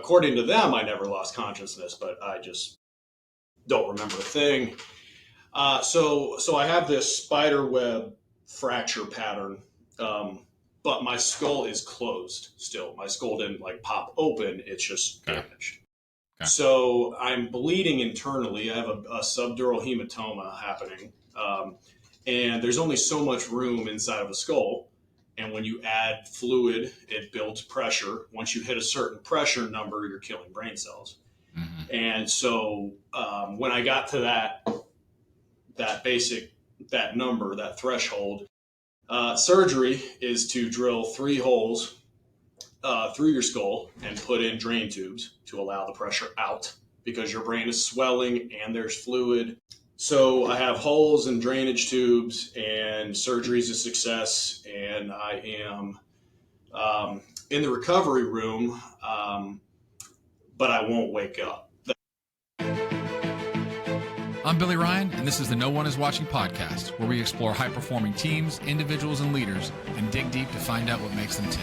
according to them, I never lost consciousness, but I just don't remember a thing. So I have this spider web fracture pattern, but my skull is closed still. My skull didn't like pop open. It's just damaged. Okay. So I'm bleeding internally. I have a subdural hematoma happening. And there's only so much room inside of the skull. And when you add fluid, it builds pressure. Once you hit a certain pressure number, you're killing brain cells. Mm-hmm. And so when I got to that number, that threshold, surgery is to drill 3 holes through your skull and put in drain tubes to allow the pressure out because your brain is swelling and there's fluid. So I have holes and drainage tubes, and surgery is a success, and I am in the recovery room, but I won't wake up. I'm Billy Ryan, and this is the No One Is Watching podcast, where we explore high-performing teams, individuals, and leaders, and dig deep to find out what makes them tick.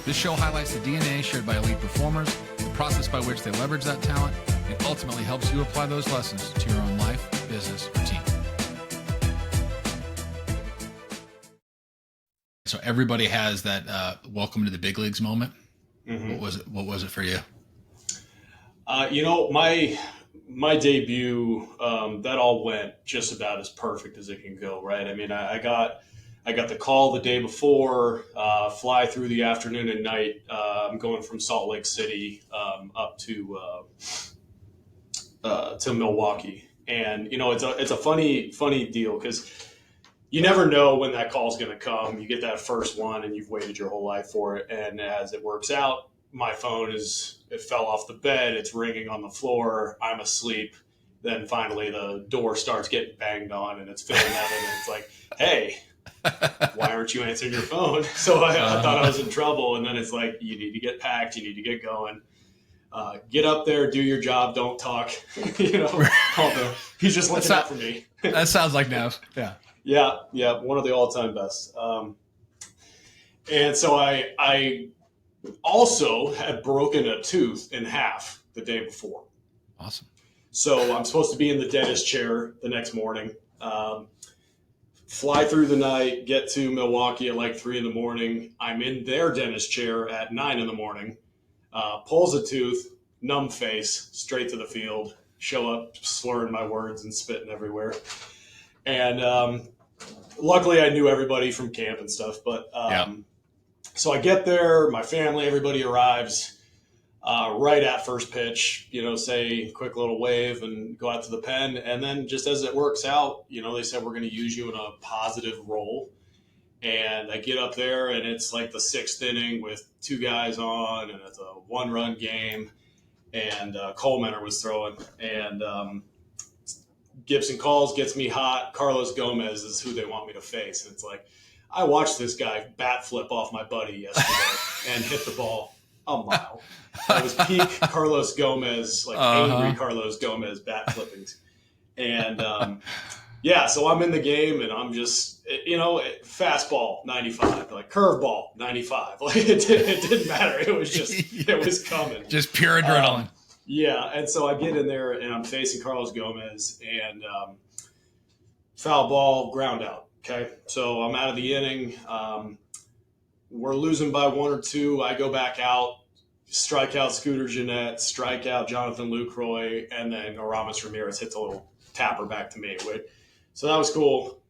This show highlights the DNA shared by elite performers, the process by which they leverage that talent, and ultimately helps you apply those lessons to your own life, business, or team. So everybody has that welcome to the big leagues moment. Mm-hmm. What was it for you? My debut, that all went just about as perfect as it can go, right? I mean, I got the call the day before, fly through the afternoon and night. I'm going from Salt Lake City up to Milwaukee. And, it's a funny deal because you never know when that call is going to come. You get that first one and you've waited your whole life for it. And as it works out, my phone it fell off the bed. It's ringing on the floor. I'm asleep. Then finally the door starts getting banged on and it's Phil Nevin. And it's like, hey, why aren't you answering your phone? So I thought I was in trouble. And then it's like, you need to get packed. You need to get going. Get up there, do your job, don't talk. He's just looking out for me. That sounds like Nev. Yeah, one of the all-time best. And so I also had broken a tooth in half the day before. Awesome. So I'm supposed to be in the dentist chair the next morning. Fly through the night, get to Milwaukee at like 3 a.m. I'm in their dentist chair at 9 a.m. Pulls a tooth, numb face, straight to the field, show up slurring my words and spitting everywhere. And luckily I knew everybody from camp and stuff. But So I get there, my family, everybody arrives right at first pitch, say quick little wave and go out to the pen. And then just as it works out, they said, we're going to use you in a positive role. And I get up there and it's like the 6th inning with 2 guys on and it's a 1-run game. And Coleman was throwing and Gibson calls, gets me hot. Carlos Gomez is who they want me to face. And it's like, I watched this guy bat flip off my buddy yesterday and hit the ball a mile. It was peak Carlos Gomez, angry Carlos Gomez bat flipping. And so I'm in the game and I'm just, fastball 95, like curveball 95. Like it didn't matter. It was just, it was coming. Just pure adrenaline. And so I get in there and I'm facing Carlos Gomez and foul ball, ground out. Okay, so I'm out of the inning. We're losing by 1 or 2. I go back out, strike out Scooter Gennett, strike out Jonathan Lucroy, and then Aramis Ramirez hits a little tapper back to me. So that was cool.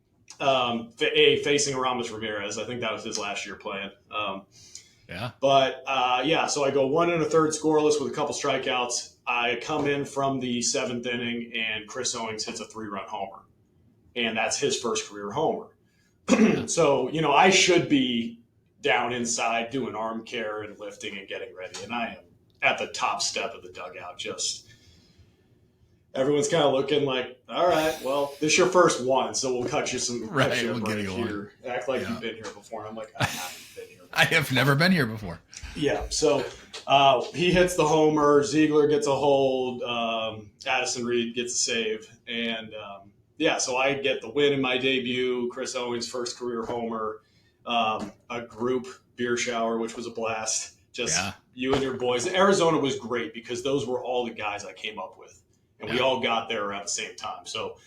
Facing Aramis Ramirez, I think that was his last year playing. So I go 1 1/3 scoreless with a couple strikeouts. I come in from the 7th inning, and Chris Owings hits a 3-run homer. And that's his first career homer. So, I should be down inside doing arm care and lifting and getting ready. And I am at the top step of the dugout. Just everyone's kind of looking like, all right, well, this is your first one. So we'll cut you some we'll get you here. Act like you've been here before. And I'm like, I haven't been here before. I have never been here before. Yeah. So he hits the homer. Ziegler gets a hold. Addison Reed gets a save. And, so I get the win in my debut, Chris Owings' first career homer, a group beer shower, which was a blast. you and your boys. Arizona was great because those were all the guys I came up with, and we all got there around the same time. So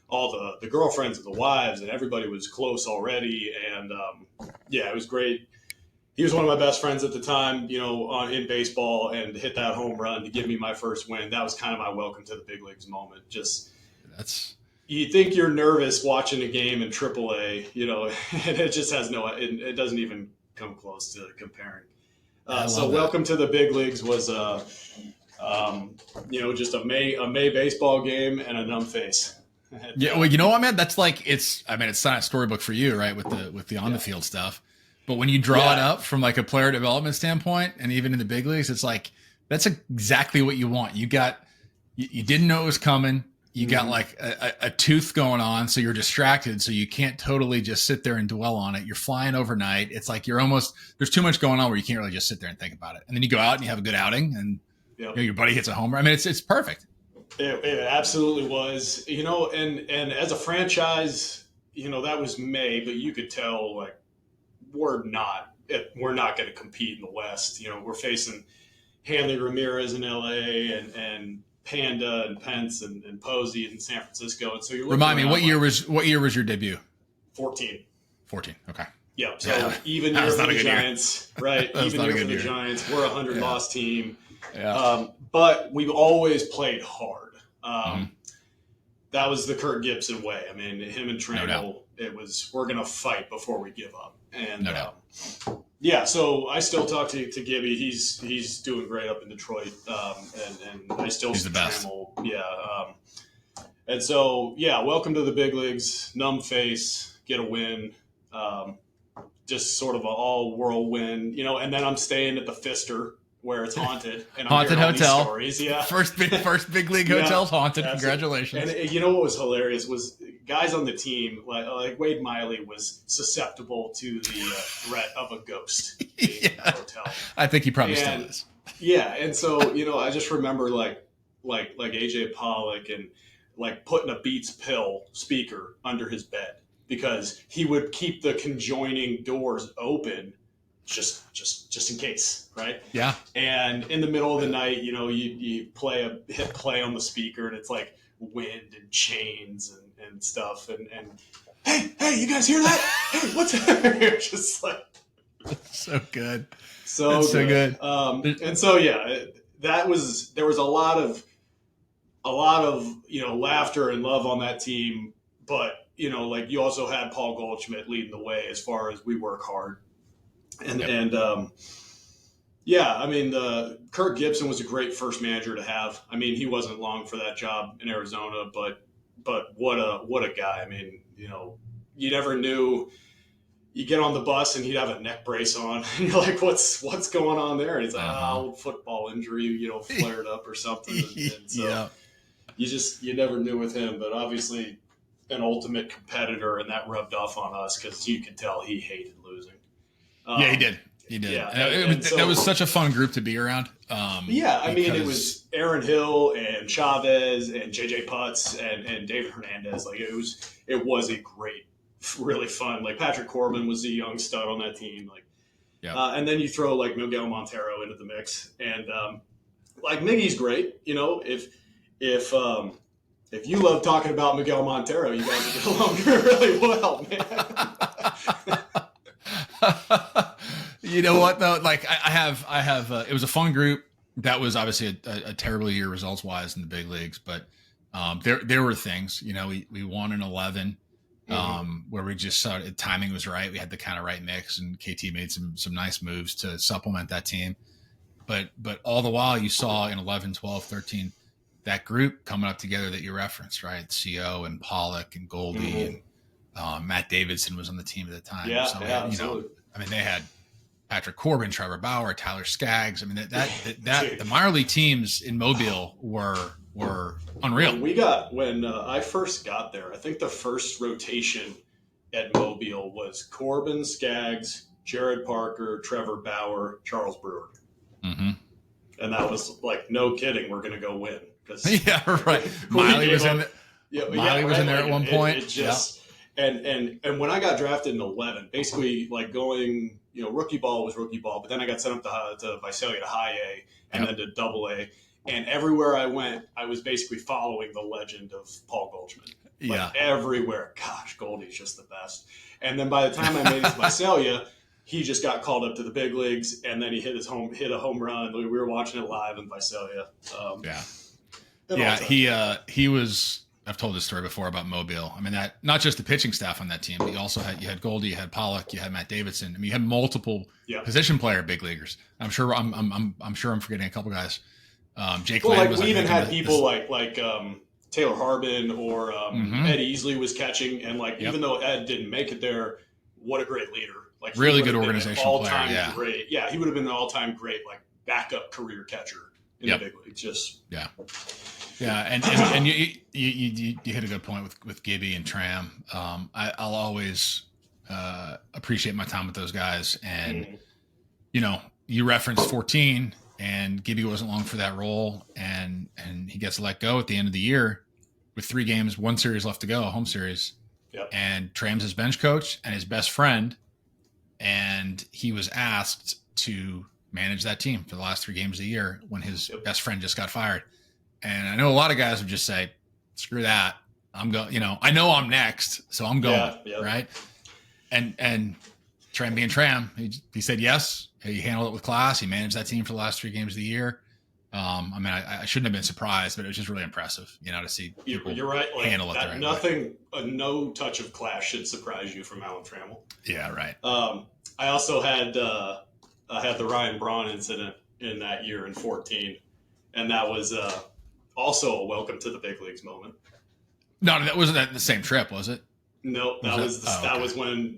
all the girlfriends and the wives and everybody was close already, and it was great. He was one of my best friends at the time, in baseball, and hit that home run to give me my first win. That was kind of my welcome to the big leagues moment. You think you're nervous watching a game in AAA, and it just has it doesn't even come close to comparing. So welcome to the big leagues was, just a May baseball game and a numb face. Yeah, well, you know what, man? That's like it's not a storybook for you, right? With the on the field stuff. But when you draw it up from like a player development standpoint, and even in the big leagues, it's like that's exactly what you want. You didn't know it was coming. You got like a tooth going on, so you're distracted, so you can't totally just sit there and dwell on it. You're flying overnight. It's like there's too much going on where you can't really just sit there and think about it. And then you go out and you have a good outing, and your buddy hits a homer. I mean, it's perfect. It absolutely was, and as a franchise, that was May, but you could tell like we're not going to compete in the West. We're facing Hanley Ramirez in LA and Panda and Pence and Posey in San Francisco. And so you're remind me, what year was your debut? 14. Okay. Yeah. So even year for the Giants, right? Even year for the Giants, we're a 100 loss team. Yeah. But we've always played hard. That was the Kirk Gibson way. I mean, him and Trammell, we're going to fight before we give up. And so I still talk to Gibby. He's doing great up in Detroit. And I still he's the best. Trammell. Yeah. And so, welcome to the big leagues. Numb face, get a win. Just sort of an all whirlwind, and then I'm staying at the Pfister where it's haunted. And I'm haunted hotel. Stories. Yeah. First big league hotel's haunted. Absolutely. Congratulations. And what was hilarious was guys on the team, like Wade Miley was susceptible to the threat of a ghost in the hotel. I think he probably still is. Yeah. And so, I just remember like AJ Pollock and like putting a Beats pill speaker under his bed because he would keep the conjoining doors open just in case, right? Yeah. And in the middle of the night, you hit play on the speaker, and it's like wind and chains and stuff. And hey, you guys hear that? Hey, what's that? Just like so good. So good. And so there was a lot of laughter and love on that team, but like you also had Paul Goldschmidt leading the way as far as we work hard. Kirk Gibson was a great first manager to have. I mean, he wasn't long for that job in Arizona, but what a guy. I mean, you never knew. You get on the bus and he'd have a neck brace on, and you're like, "What's going on there?" And he's like, football injury, flared up or something. And so you never knew with him, but obviously an ultimate competitor, and that rubbed off on us because you could tell he hated losing. He did. Yeah, that was such a fun group to be around. It was Aaron Hill and Chavez and JJ Putz and David Hernandez. Like it was a great, really fun. Like Patrick Corbin was a young stud on that team. And then you throw like Miguel Montero into the mix, and like Miggy's great. If you love talking about Miguel Montero, you guys get along really well, man. You know what though? Like I have. It was a fun group. That was obviously a terrible year results wise in the big leagues, but there were things. We won in 11, where we just saw timing was right. We had the kind of right mix, and KT made some nice moves to supplement that team. But all the while, you saw in 11, 12, 13 that group coming up together that you referenced, right? CO and Pollock and Goldie and Matt Davidson was on the team at the time. Yeah, absolutely. They had Patrick Corbin, Trevor Bauer, Tyler Skaggs. I mean, that the minor league teams in Mobile were unreal. When I first got there, I think the first rotation at Mobile was Corbin, Skaggs, Jared Parker, Trevor Bauer, Charles Brewer. Mm-hmm. And that was like, no kidding, we're going to go win. Yeah, right. Miley was in there at one point. And when I got drafted in 11, basically like going rookie ball was rookie ball, but then I got sent up to Visalia to high A and then to double A. And everywhere I went, I was basically following the legend of Paul Goldschmidt. Like everywhere. Gosh, Goldie's just the best. And then by the time I made it to Visalia, he just got called up to the big leagues, and then he hit a home run. We were watching it live in Visalia. He was. I've told this story before about Mobile. I mean, that not just the pitching staff on that team, but you had Goldie, you had Pollock, you had Matt Davidson. I mean, you had multiple position player big leaguers. I'm sure I'm forgetting a couple guys. Jake Land was. We even had people like Taylor Harbin or Ed Easley was catching, and even though Ed didn't make it there, what a great leader! Like really good organizational player. Yeah, great. Yeah, he would have been an all-time great backup career catcher in the big league. Just and you hit a good point with Gibby and Tram. I'll always appreciate my time with those guys, and you referenced 14. And Gibby wasn't long for that role, and he gets let go at the end of the year with 3 games, 1 series left to go, a home series. Yep. And Tram's his bench coach and his best friend, and he was asked to manage that team for the last 3 games of the year when his best friend just got fired. And I know a lot of guys would just say, "Screw that, I'm going." I know I'm next, so I'm going. Right? And Tram being Tram, he said yes. He handled it with class. He managed that team for the last 3 games of the year. I shouldn't have been surprised, but it was just really impressive, to see people You're right. handle it the right way. No touch of class should surprise you from Alan Trammell. Yeah, right. I also had the Ryan Braun incident in that year in 14, and that was also a welcome to the big leagues moment. No, that wasn't the same trip, was it? No, that was when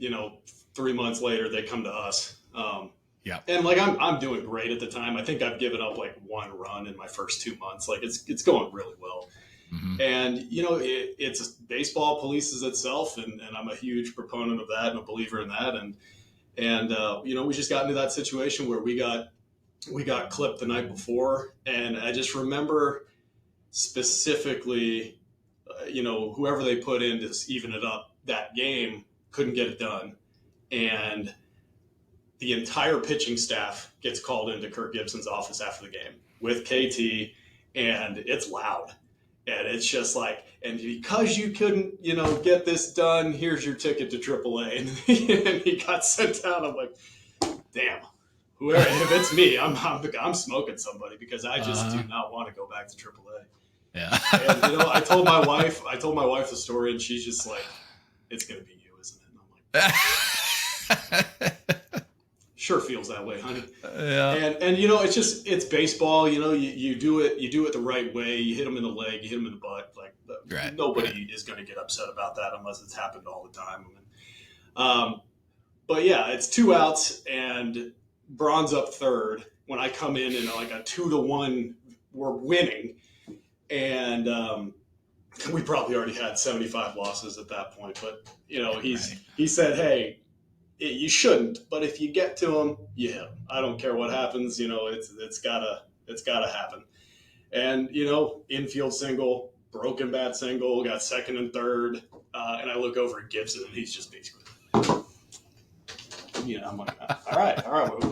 3 months later they come to us. And I'm doing great at the time. I think I've given up 1 run in my first 2 months. It's going really well. Mm-hmm. And it's baseball polices itself, and I'm a huge proponent of that and a believer in that. And we just got into that situation where we got clipped the night before, and I just remember specifically, whoever they put in to even it up that game couldn't get it done, and the entire pitching staff gets called into Kirk Gibson's office after the game with KT, and it's loud. And it's just and because you couldn't, get this done, here's your ticket to AAA. And he got sent down. I'm like, damn, whoever, if it's me, I'm smoking somebody because I just do not want to go back to AAA. Yeah. And, I told my wife the story, and she's just like, it's going to be you, isn't it? And I'm like, sure feels that way, honey. Yeah. And it's baseball. You do it the right way. You hit them in the leg, you hit them in the butt. Nobody is going to get upset about that unless it's happened all the time. But yeah, it's 2 outs and Braun's up third when I come in and a 2-1, we're winning, and we probably already had 75 losses at that point. But he said, "Hey, you shouldn't, but if you get to him, you hit him. I don't care what happens. It's gotta happen." And infield single, broken bat single, got second and third, and I look over at Gibson, and he's just basically, I'm like, all right, I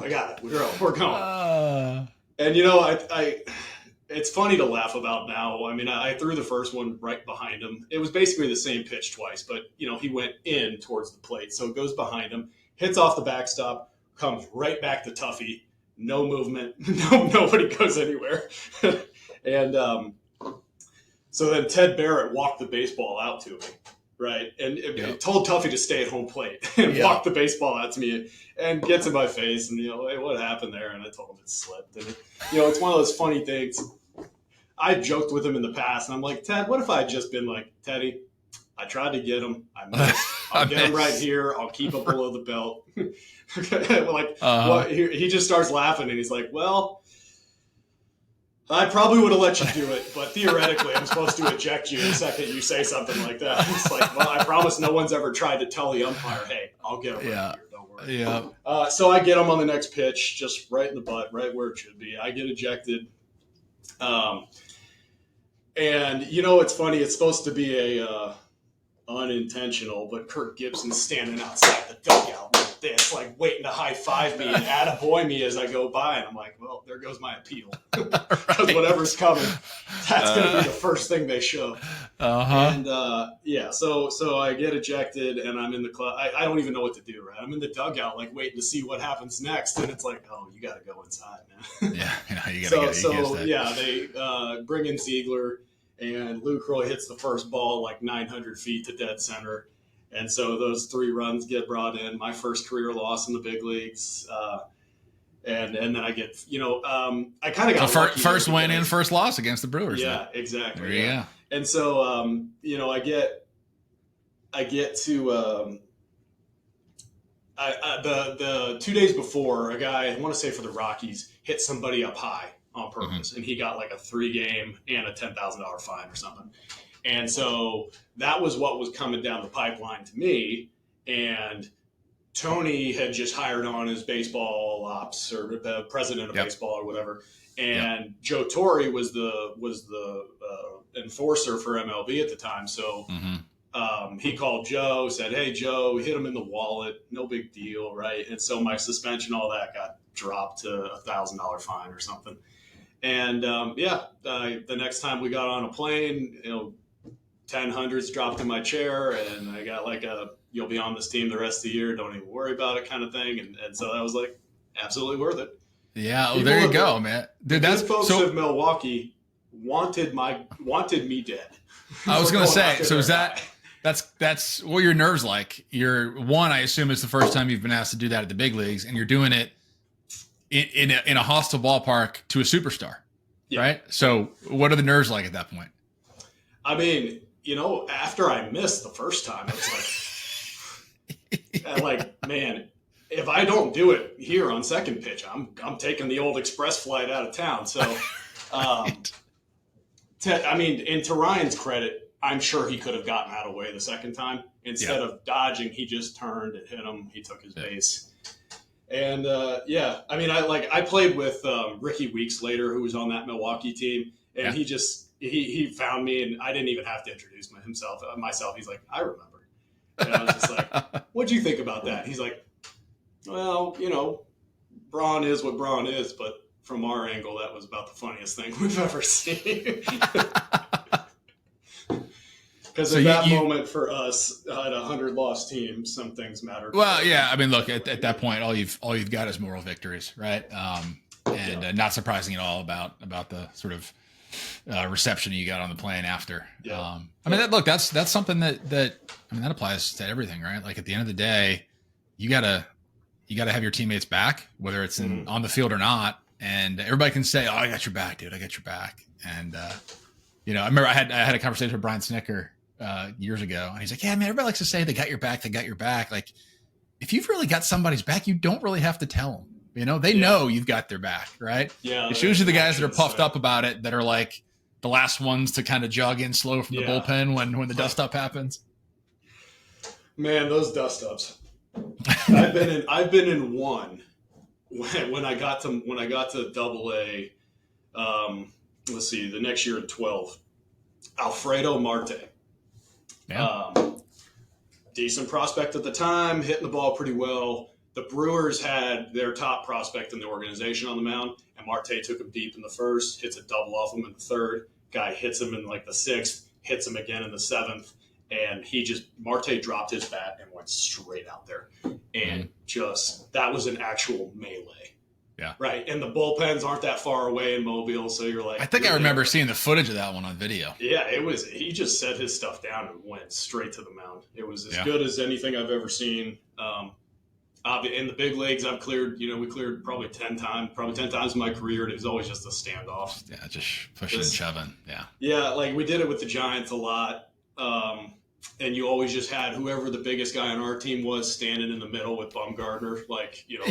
got it. We're going. And it's funny to laugh about now. I mean, I threw the first one right behind him. It was basically the same pitch twice, but he went in towards the plate, so it goes behind him. Hits off the backstop, comes right back to Tuffy. No movement. Nobody goes anywhere. And so then Ted Barrett walked the baseball out to me, right? And it told Tuffy to stay at home plate and walked the baseball out to me and gets in my face. And, hey, what happened there? And I told him it slipped. And, it's one of those funny things. I joked with him in the past, and I'm like, Ted, what if I had just been like, Teddy, I tried to get him. I missed. I'll get him right here. I'll keep him below the belt. He just starts laughing, and he's like, well, I probably would have let you do it, but theoretically, I'm supposed to eject you the second you say something like that. It's like, well, I promise no one's ever tried to tell the umpire, hey, I'll get him right here. Don't worry. Yeah. So I get him on the next pitch, just right in the butt, right where it should be. I get ejected. And it's funny. It's supposed to be a unintentional, but Kirk Gibson's standing outside the dugout like this, like waiting to high five me and attaboy me as I go by. And I'm like, well, there goes my appeal. Because whatever's coming, that's going to be the first thing they show. And so I get ejected and I'm in the club. I don't even know what to do, right? I'm in the dugout, like waiting to see what happens next. And it's like, oh, you got to go inside, man. You got to they bring in Ziegler. And Lucroy hits the first ball like 900 feet to dead center. And so those 3 runs get brought in. My first career loss in the big leagues. And then I get, I kind of got first win and first loss against the Brewers. Yeah, exactly. There you go. And so, I get to the 2 days before, a guy, I want to say for the Rockies, hit somebody up high on purpose, and he got like a 3-game and a $10,000 fine or something. And so that was what was coming down the pipeline to me. And Tony had just hired on as baseball ops or the president of baseball or whatever. And Joe Torre was the enforcer for MLB at the time. So he called Joe, said, "Hey, Joe, hit him in the wallet. No big deal." Right. And so my suspension, all that got dropped to a $1,000 fine or something. And the next time we got on a plane, 10 hundreds dropped in my chair, and I got like "you'll be on this team the rest of the year, don't even worry about it" kind of thing. And so that was like absolutely worth it. Yeah, well, there you go, man. Dude, that's folks of Milwaukee wanted me dead. I was gonna say, so is that's what your nerves like? I assume it's the first time you've been asked to do that at the big leagues, and you're doing it in a hostile ballpark to a superstar, right? So what are the nerves like at that point? I mean, after I missed the first time, I was like, man, if I don't do it here on second pitch, I'm taking the old express flight out of town. So, to Ryan's credit, I'm sure he could have gotten out of the way the second time. Instead of dodging, he just turned and hit him. He took his base. And I played with Ricky Weeks later, who was on that Milwaukee team, and he found me, and I didn't even have to introduce myself. He's like, "I remember," and I was just like, "What'd you think about that?" He's like, "Well, Braun is what Braun is, but from our angle, that was about the funniest thing we've ever seen." Because at that moment for us, at a 100-loss team, some things matter. Well, yeah, I mean, look, at that point, all you've got is moral victories, right? Not surprising at all about the sort of reception you got on the plane after. Yeah. That's something that applies to everything, right? Like at the end of the day, you gotta have your teammates back, whether it's on the field or not. And everybody can say, "Oh, I got your back, dude. I got your back." And I remember I had a conversation with Brian Snicker years ago, and he's like, "Yeah, man, everybody likes to say they got your back. They got your back. Like, if you've really got somebody's back, you don't really have to tell them. They know you've got their back, right? Yeah. It's usually the guys that are puffed up about it that are like the last ones to kind of jog in slow from the bullpen when the dust up happens. Man, those dust ups. I've been in one when I got to Double-A. Let's see, the next year in 12, Alfredo Marte. Yeah. Decent prospect at the time, hitting the ball pretty well. The Brewers had their top prospect in the organization on the mound, and Marte took him deep in the first, hits a double off him in the third. Guy hits him in like the sixth, hits him again in the seventh, and Marte dropped his bat and went straight out there. And that was an actual melee. Yeah. Right. And the bullpens aren't that far away in Mobile. So you're like, I think I remember seeing the footage of that one on video. Yeah, he just set his stuff down and went straight to the mound. It was as good as anything I've ever seen. In the big leagues, I've cleared, we cleared probably 10 times in my career. And it was always just a standoff. Yeah. Just pushing and shoving. Yeah. Yeah. Like we did it with the Giants a lot. And you always just had whoever the biggest guy on our team was standing in the middle with Bumgarner, like, or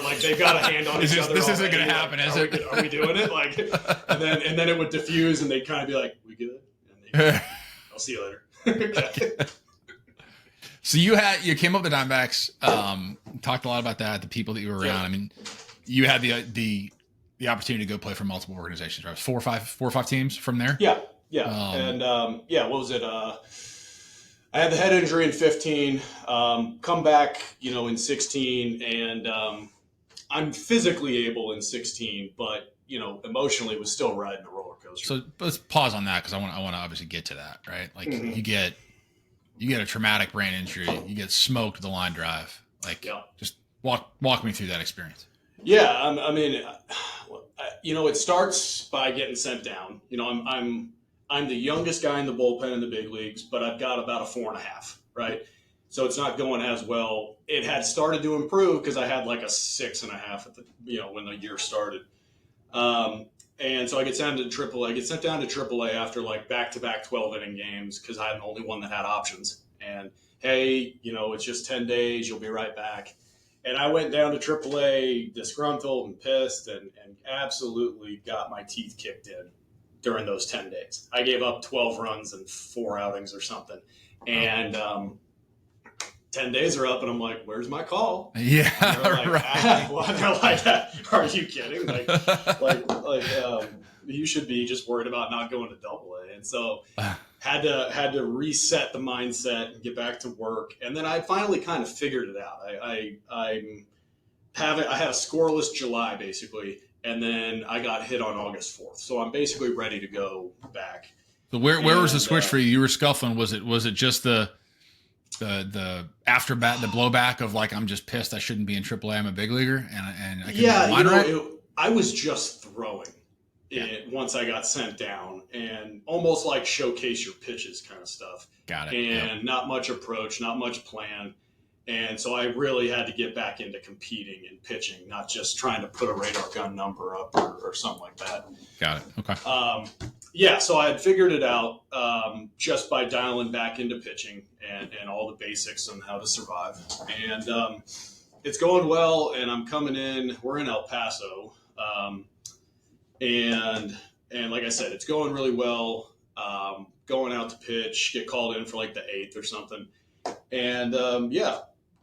like they've got a hand on each other. This isn't going to happen, is it? Are we doing it? Like, and then it would diffuse, and they'd kind of be like, "We good?" And I'll see you later. Okay. So you came up with the Diamondbacks, talked a lot about that, the people that you were around. Yeah. I mean, you had the opportunity to go play for multiple organizations, right? Four or five teams from there. Yeah. Yeah. What was it? I had the head injury in 15, come back, in 16, and I'm physically able in 16, but, emotionally was still riding a roller coaster. So let's pause on that because I want to obviously get to that, right? Like you get a traumatic brain injury, you get smoked with the line drive. Like, just walk me through that experience. Yeah, it starts by getting sent down. I'm the youngest guy in the bullpen in the big leagues, but I've got about a 4.5, right? So it's not going as well. It had started to improve because I had like a 6.5 at the when the year started. And so I get sent down to AAA. I get sent down to AAA after like back-to-back 12-inning games because I'm the only one that had options. And hey, it's just 10 days. You'll be right back. And I went down to AAA disgruntled and pissed and absolutely got my teeth kicked in during those 10 days. I gave up 12 runs in 4 outings or something. And 10 days are up, and I'm like, where's my call? Yeah, they're like, right. They're like, are you kidding? You should be just worried about not going to AA. And so had to reset the mindset and get back to work. And then I finally kind of figured it out. I had a scoreless July, basically. And then I got hit on August 4th. So I'm basically ready to go back. So where was the switch for you? You were scuffling. Was it just the afterbat, the blowback of like, I'm just pissed I shouldn't be in AAA. I'm a big leaguer. And I can I was just throwing it once I got sent down, and almost like showcase your pitches kind of stuff. Got it. And not much approach, not much plan. And so I really had to get back into competing and pitching, not just trying to put a radar gun number up or something like that. Got it. Okay. So I had figured it out just by dialing back into pitching and all the basics on how to survive. And it's going well, and I'm coming in. We're in El Paso. And like I said, it's going really well. Going out to pitch, get called in for like the 8th or something. And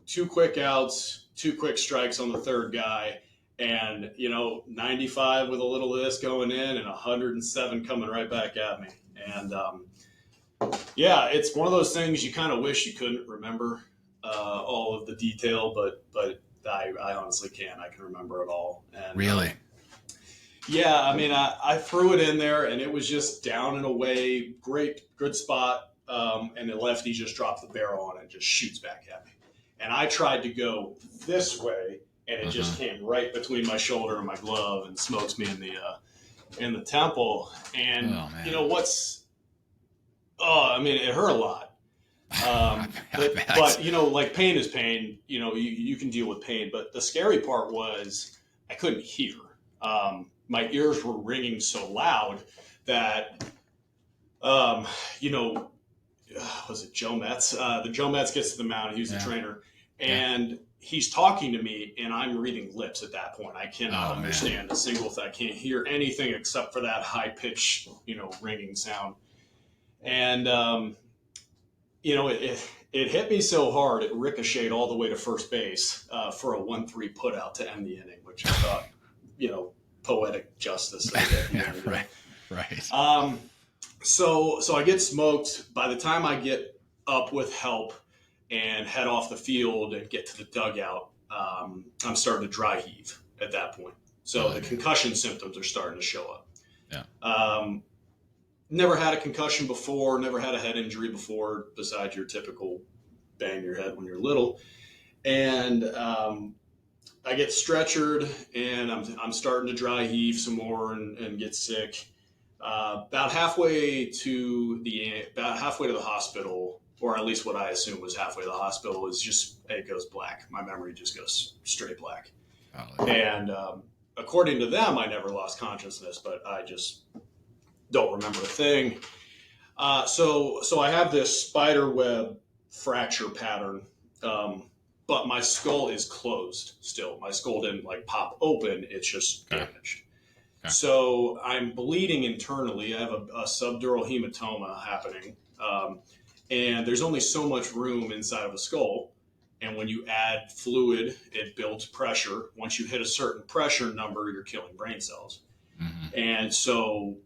2 quick outs, 2 quick strikes on the third guy, and 95 with a little of this going in, and 107 coming right back at me. And it's one of those things you kind of wish you couldn't remember all of the detail, but I honestly can. I can remember it all. And, really? I threw it in there, and it was just down and away, good spot. And the lefty just dropped the barrel on it and just shoots back at me. And I tried to go this way, and it just came right between my shoulder and my glove and smokes me in the temple. And it hurt a lot. But pain is pain. You can deal with pain. But the scary part was I couldn't hear. My ears were ringing so loud that, was it Joe Metz? The Joe Metz gets to the mound. He was the trainer. And he's talking to me, and I'm reading lips at that point. I cannot understand a single thing. I can't hear anything except for that high-pitched, ringing sound. And, it hit me so hard, it ricocheted all the way to first base for a 1-3 put-out to end the inning, which I thought, poetic justice. Right. So I get smoked. By the time I get up with help and head off the field and get to the dugout, I'm starting to dry heave at that point. So the concussion symptoms are starting to show up. Yeah. Never had a concussion before, never had a head injury before, besides your typical bang your head when you're little. And I get stretchered, and I'm starting to dry heave some more and get sick. About halfway to the hospital, or at least what I assume was halfway to the hospital, is just it goes black. My memory just goes straight black. And according to them, I never lost consciousness, but I just don't remember a thing. So I have this spider web fracture pattern, but my skull is closed still. My skull didn't pop open; it's just damaged. Okay. So I'm bleeding internally. I have a subdural hematoma happening. And there's only so much room inside of a skull. And when you add fluid, it builds pressure. Once you hit a certain pressure number, you're killing brain cells. Mm-hmm. And so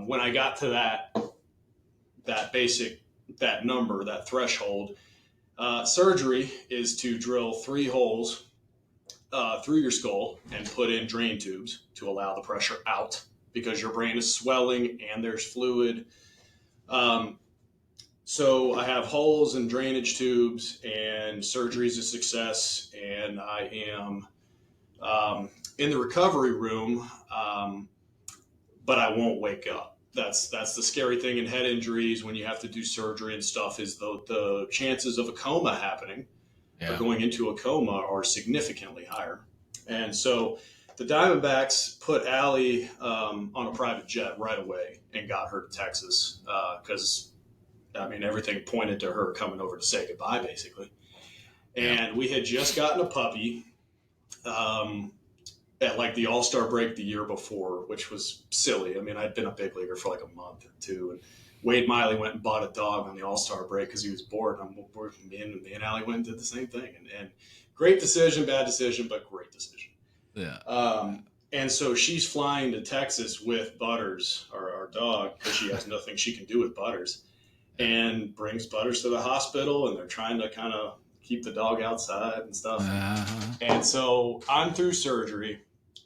when I got to that that number, that threshold. Surgery is to drill 3 holes through your skull and put in drain tubes to allow the pressure out because your brain is swelling and there's fluid. So I have holes and drainage tubes, and surgery is a success, and I am in the recovery room, but I won't wake up. That's the scary thing in head injuries when you have to do surgery and stuff is the chances of a coma happening or going into a coma are significantly higher. And so the Diamondbacks put Allie on a private jet right away and got her to Texas because, everything pointed to her coming over to say goodbye, basically. And we had just gotten a puppy at like the All-Star break the year before, which was silly. I'd been a big leaguer for like a month or two, and Wade Miley went and bought a dog on the All-Star break because he was bored. Me and Allie went and did the same thing. And great decision, bad decision, but great decision. Yeah. And so she's flying to Texas with Butters, our dog, because she has nothing she can do with Butters, and brings Butters to the hospital, and they're trying to kind of keep the dog outside and stuff. And so I'm through surgery,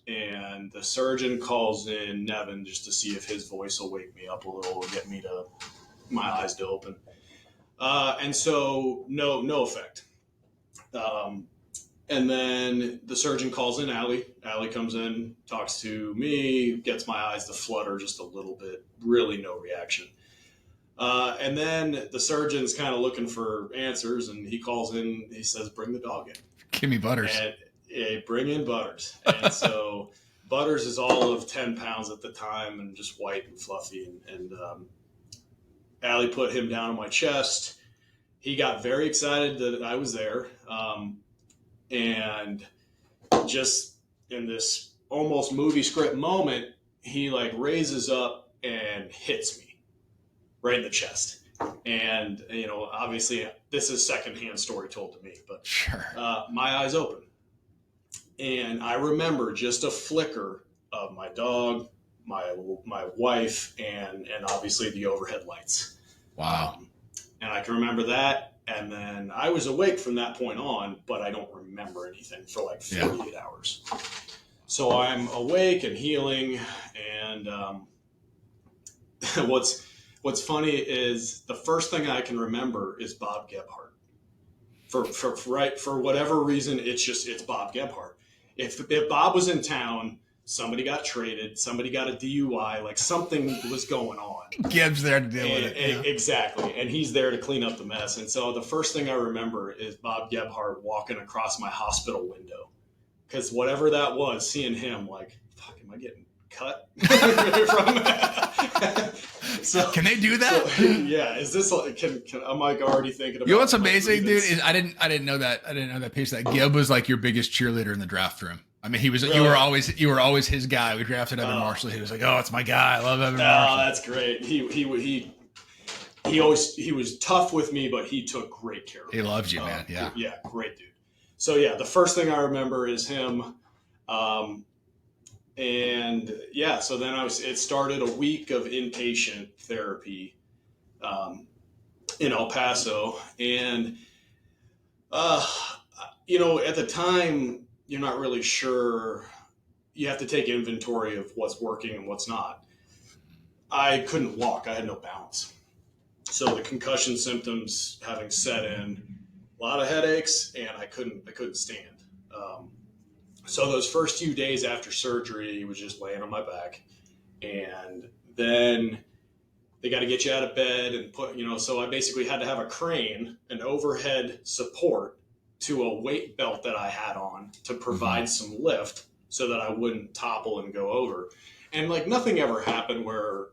and the surgeon calls in Nevin just to see if his voice will wake me up a little or get me to my eyes to open. And so no effect. And then the surgeon calls in Allie. Allie comes in, talks to me, gets my eyes to flutter just a little bit, really no reaction. And then the surgeon's kind of looking for answers, and he calls in, he says, bring the dog in. Give me Butters. And bring in Butters. And so Butters is all of 10 pounds at the time and just white and fluffy. And Allie put him down on my chest. He got very excited that I was there. And just in this almost movie script moment, he like raises up and hits me right in the chest. And, obviously this is secondhand story told to me, but sure. My eyes open. And I remember just a flicker of my dog, my wife, and obviously the overhead lights. Wow. And I can remember that. And then I was awake from that point on, but I don't remember anything for like 48 hours. So I'm awake and healing. And what's funny is the first thing I can remember is Bob Gebhardt. For whatever reason, it's Bob Gebhardt. If Bob was in town, somebody got traded, somebody got a DUI, like something was going on. Gibbs there to deal with it. Yeah. Exactly. And he's there to clean up the mess. And so the first thing I remember is Bob Gebhardt walking across my hospital window. Because whatever that was, seeing him like, fuck, am I getting cut? So, can they do that? So, yeah. Is this like, I'm like already thinking about. You know what's amazing, dude? Is I didn't know that. I didn't know that piece. That Gibb was like your biggest cheerleader in the draft room. He was. Really? You were always his guy. We drafted Evan Marshall. He was like, "Oh, it's my guy. I love Evan Marshall." Oh, that's great. He was tough with me, but he took great care of me. He loves you, man. Yeah. Yeah, great dude. So yeah, the first thing I remember is him. And yeah, so then it started a week of inpatient therapy in El Paso. And, at the time, you're not really sure. You have to take inventory of what's working and what's not. I couldn't walk. I had no balance. So the concussion symptoms having set in, a lot of headaches, and I couldn't stand. So those first few days after surgery, he was just laying on my back. And then they got to get you out of bed and so I basically had to have a crane, an overhead support to a weight belt that I had on to provide some lift so that I wouldn't topple and go over. And like nothing ever happened where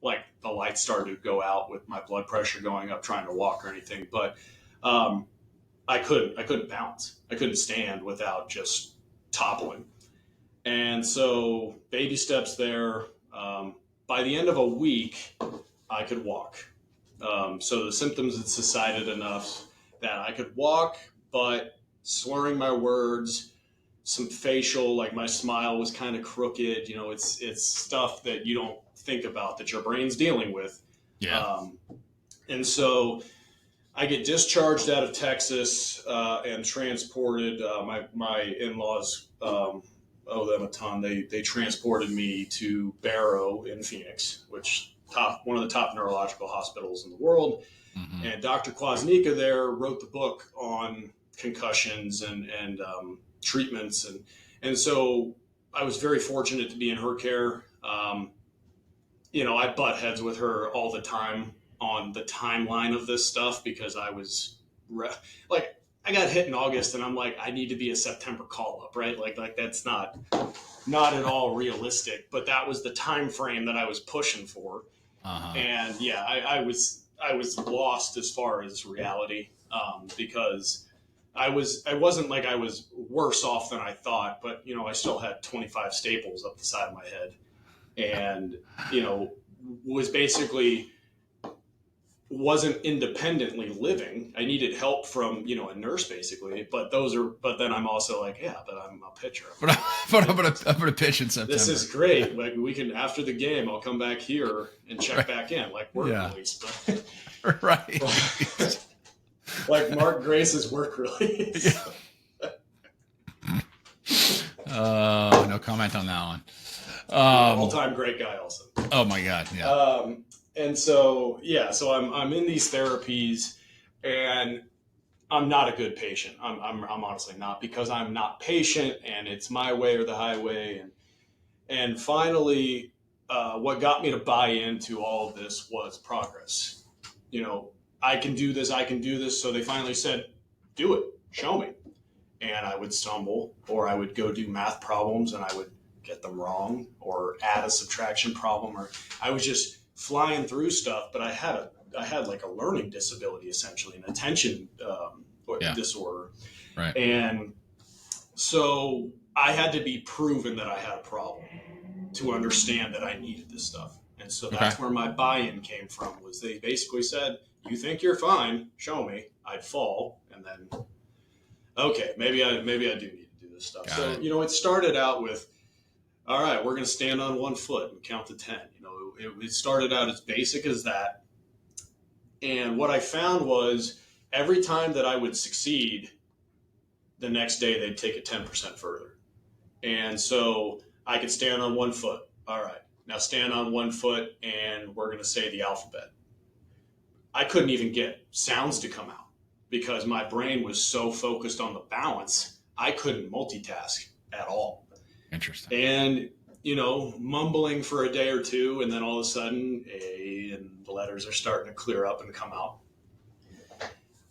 like the lights started to go out with my blood pressure going up trying to walk or anything. But I couldn't balance. I couldn't stand without just toppling. And so baby steps there. By the end of a week, I could walk. So the symptoms had subsided enough that I could walk, but slurring my words, some facial, like my smile was kind of crooked. It's stuff that you don't think about that your brain's dealing with. Yeah. And so I get discharged out of Texas and transported. My in-laws owe them a ton. They transported me to Barrow in Phoenix, which one of the top neurological hospitals in the world. Mm-hmm. And Dr. Kwasniewka there wrote the book on concussions and treatments, and so I was very fortunate to be in her care. I butt heads with her all the time on the timeline of this stuff because I was like, I got hit in August and I'm like, I need to be a September call up, right? Like that's not at all realistic, but that was the time frame that I was pushing for. Uh-huh. And yeah, I was lost as far as reality because I wasn't like I was worse off than I thought, but I still had 25 staples up the side of my head, and was basically wasn't independently living. I needed help from a nurse basically, but then I'm also like, yeah, but I'm a pitcher. But I'm gonna pitch in September. This is great. Like we can, after the game, I'll come back here and check back in, like work release. But, right. like Mark Grace's work release. No comment on that one. All-time great guy also. Oh my God. Yeah. And so I'm in these therapies, and I'm not a good patient. I'm honestly not, because I'm not patient, and it's my way or the highway. And finally, what got me to buy into all of this was progress. I can do this. So they finally said, do it, show me. And I would stumble, or I would go do math problems and I would get them wrong, or add a subtraction problem, or I was just flying through stuff. But I had like a learning disability, essentially, an attention disorder. Right. And so I had to be proven that I had a problem to understand that I needed this stuff. And so that's where my buy-in came from, was they basically said, you think you're fine, show me. I'd fall, and then, okay, maybe I do need to do this stuff. It started out with, all right, we're going to stand on one foot and count to 10. It started out as basic as that. And what I found was every time that I would succeed, the next day they'd take it 10% further. And so I could stand on one foot. All right, now stand on one foot and we're going to say the alphabet. I couldn't even get sounds to come out because my brain was so focused on the balance, I couldn't multitask at all. Interesting. And, mumbling for a day or two, and then all of a sudden, and the letters are starting to clear up and come out.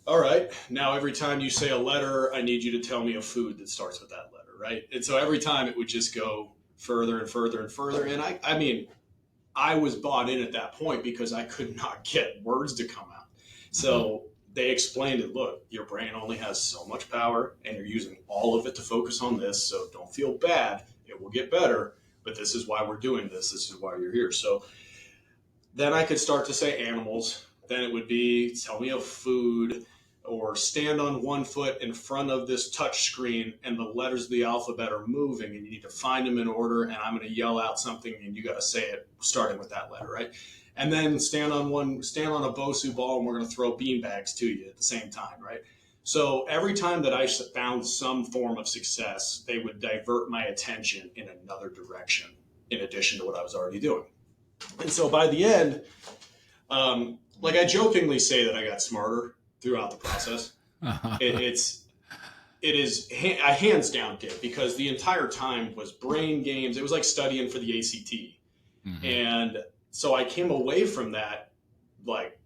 All right, now every time you say a letter, I need you to tell me a food that starts with that letter, right? And so every time it would just go further and further and further. And I was bought in at that point because I could not get words to come out. So they explained it. Look, your brain only has so much power and you're using all of it to focus on this. So don't feel bad. It will get better. But this is why we're doing this. This is why you're here. So then I could start to say animals. Then it would be tell me a food, or stand on one foot in front of this touch screen and the letters of the alphabet are moving and you need to find them in order, and I'm going to yell out something and you got to say it starting with that letter, right? And then stand on a Bosu ball and we're going to throw beanbags to you at the same time, right? So every time that I found some form of success, they would divert my attention in another direction in addition to what I was already doing. And so by the end, I jokingly say that I got smarter throughout the process. I hands down did, because the entire time was brain games. It was like studying for the ACT. Mm-hmm. And so I came away from that, like,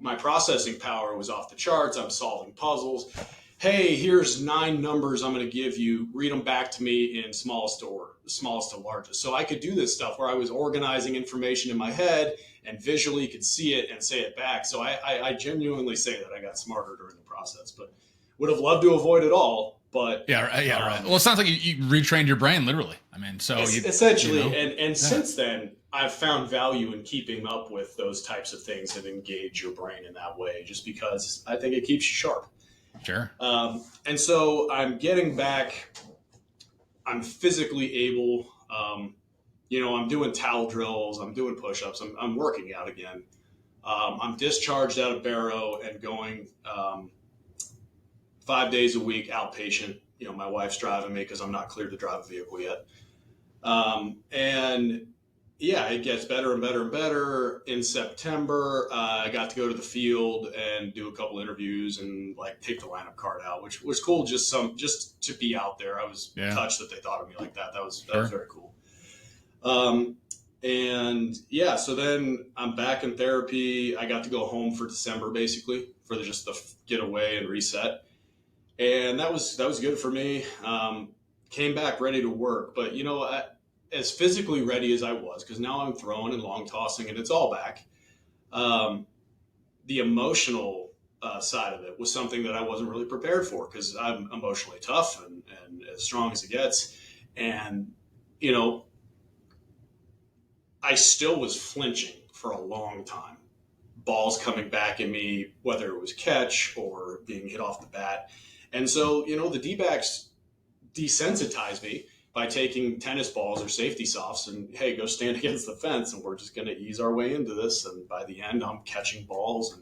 my processing power was off the charts. I'm solving puzzles. Hey, here's 9 numbers I'm going to give you. Read them back to me in smallest to largest. So I could do this stuff where I was organizing information in my head and visually could see it and say it back. So I genuinely say that I got smarter during the process, but would have loved to avoid it all. But right. Well, it sounds like you retrained your brain literally. Essentially. Since then, I've found value in keeping up with those types of things and engage your brain in that way, just because I think it keeps you sharp. Sure. And so I'm getting back. I'm physically able. I'm doing towel drills. I'm doing push-ups. I'm working out again. I'm discharged out of Barrow and going 5 days a week outpatient. My wife's driving me because I'm not cleared to drive a vehicle yet. And yeah, it gets better and better and better. In September, I got to go to the field and do a couple interviews and like take the lineup card out, which was cool. Just to be out there. I was touched that they thought of me like that. That was very cool. And yeah, so then I'm back in therapy. I got to go home for December, basically, for just the get away and reset. And that was good for me. Came back ready to work, but as physically ready as I was, because now I'm throwing and long tossing and it's all back. The emotional side of it was something that I wasn't really prepared for, because I'm emotionally tough and as strong as it gets. And, I still was flinching for a long time. Balls coming back at me, whether it was catch or being hit off the bat. And so, the D-backs desensitized me by taking tennis balls or safety softs and, hey, go stand against the fence and we're just going to ease our way into this. And by the end, I'm catching balls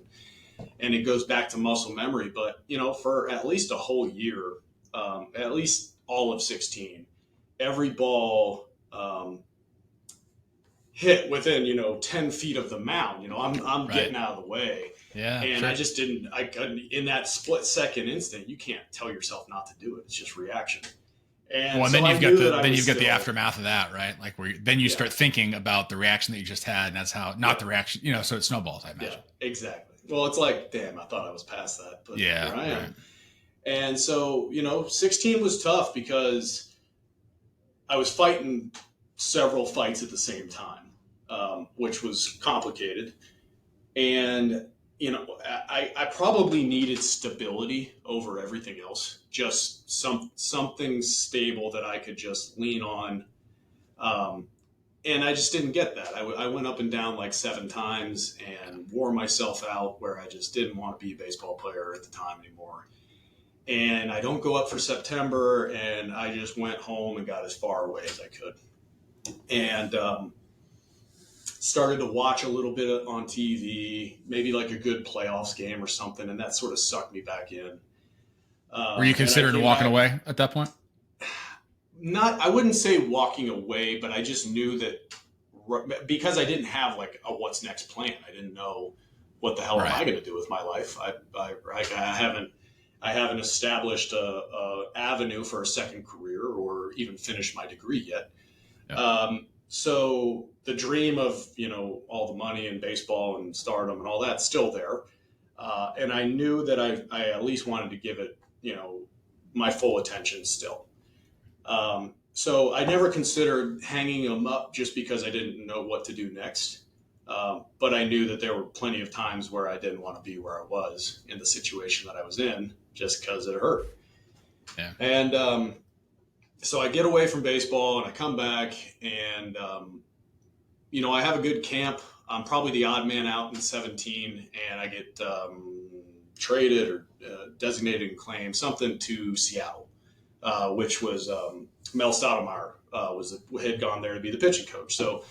and it goes back to muscle memory. But, for at least a whole year, at least all of 16, every ball hit within 10 feet of the mound. I'm getting out of the way. Yeah, and sure. I couldn't in that split second instant. You can't tell yourself not to do it. It's just reaction. And well, and so then you've got the aftermath of that, right? Like then you start thinking about the reaction that you just had, and that's how the reaction. So it snowballs, I imagine. Yeah, exactly. Well, it's like, damn, I thought I was past that, but here I am. Right. And so 16 was tough because I was fighting several fights at the same time. Which was complicated. And, I probably needed stability over everything else, just something stable that I could just lean on. And I just didn't get that. I went up and down like 7 times and wore myself out, where I just didn't want to be a baseball player at the time anymore. And I don't go up for September, and I just went home and got as far away as I could. And, started to watch a little bit on TV, maybe like a good playoffs game or something, and that sort of sucked me back in. Were you considering walking away at that point? I wouldn't say walking away, but I just knew that because I didn't have like a what's next plan. I didn't know what the hell am I going to do with my life. I haven't established a avenue for a second career or even finished my degree yet. Yeah. So the dream of, all the money and baseball and stardom and all that's still there. And I knew that I at least wanted to give it, my full attention still. So I never considered hanging them up just because I didn't know what to do next. But I knew that there were plenty of times where I didn't want to be where I was in the situation that I was in, just because it hurt. Yeah. And, so I get away from baseball and I come back and, I have a good camp. I'm probably the odd man out in 17, and I get traded or designated and claimed something to Seattle, which was Mel Stoudemire had gone there to be the pitching coach. So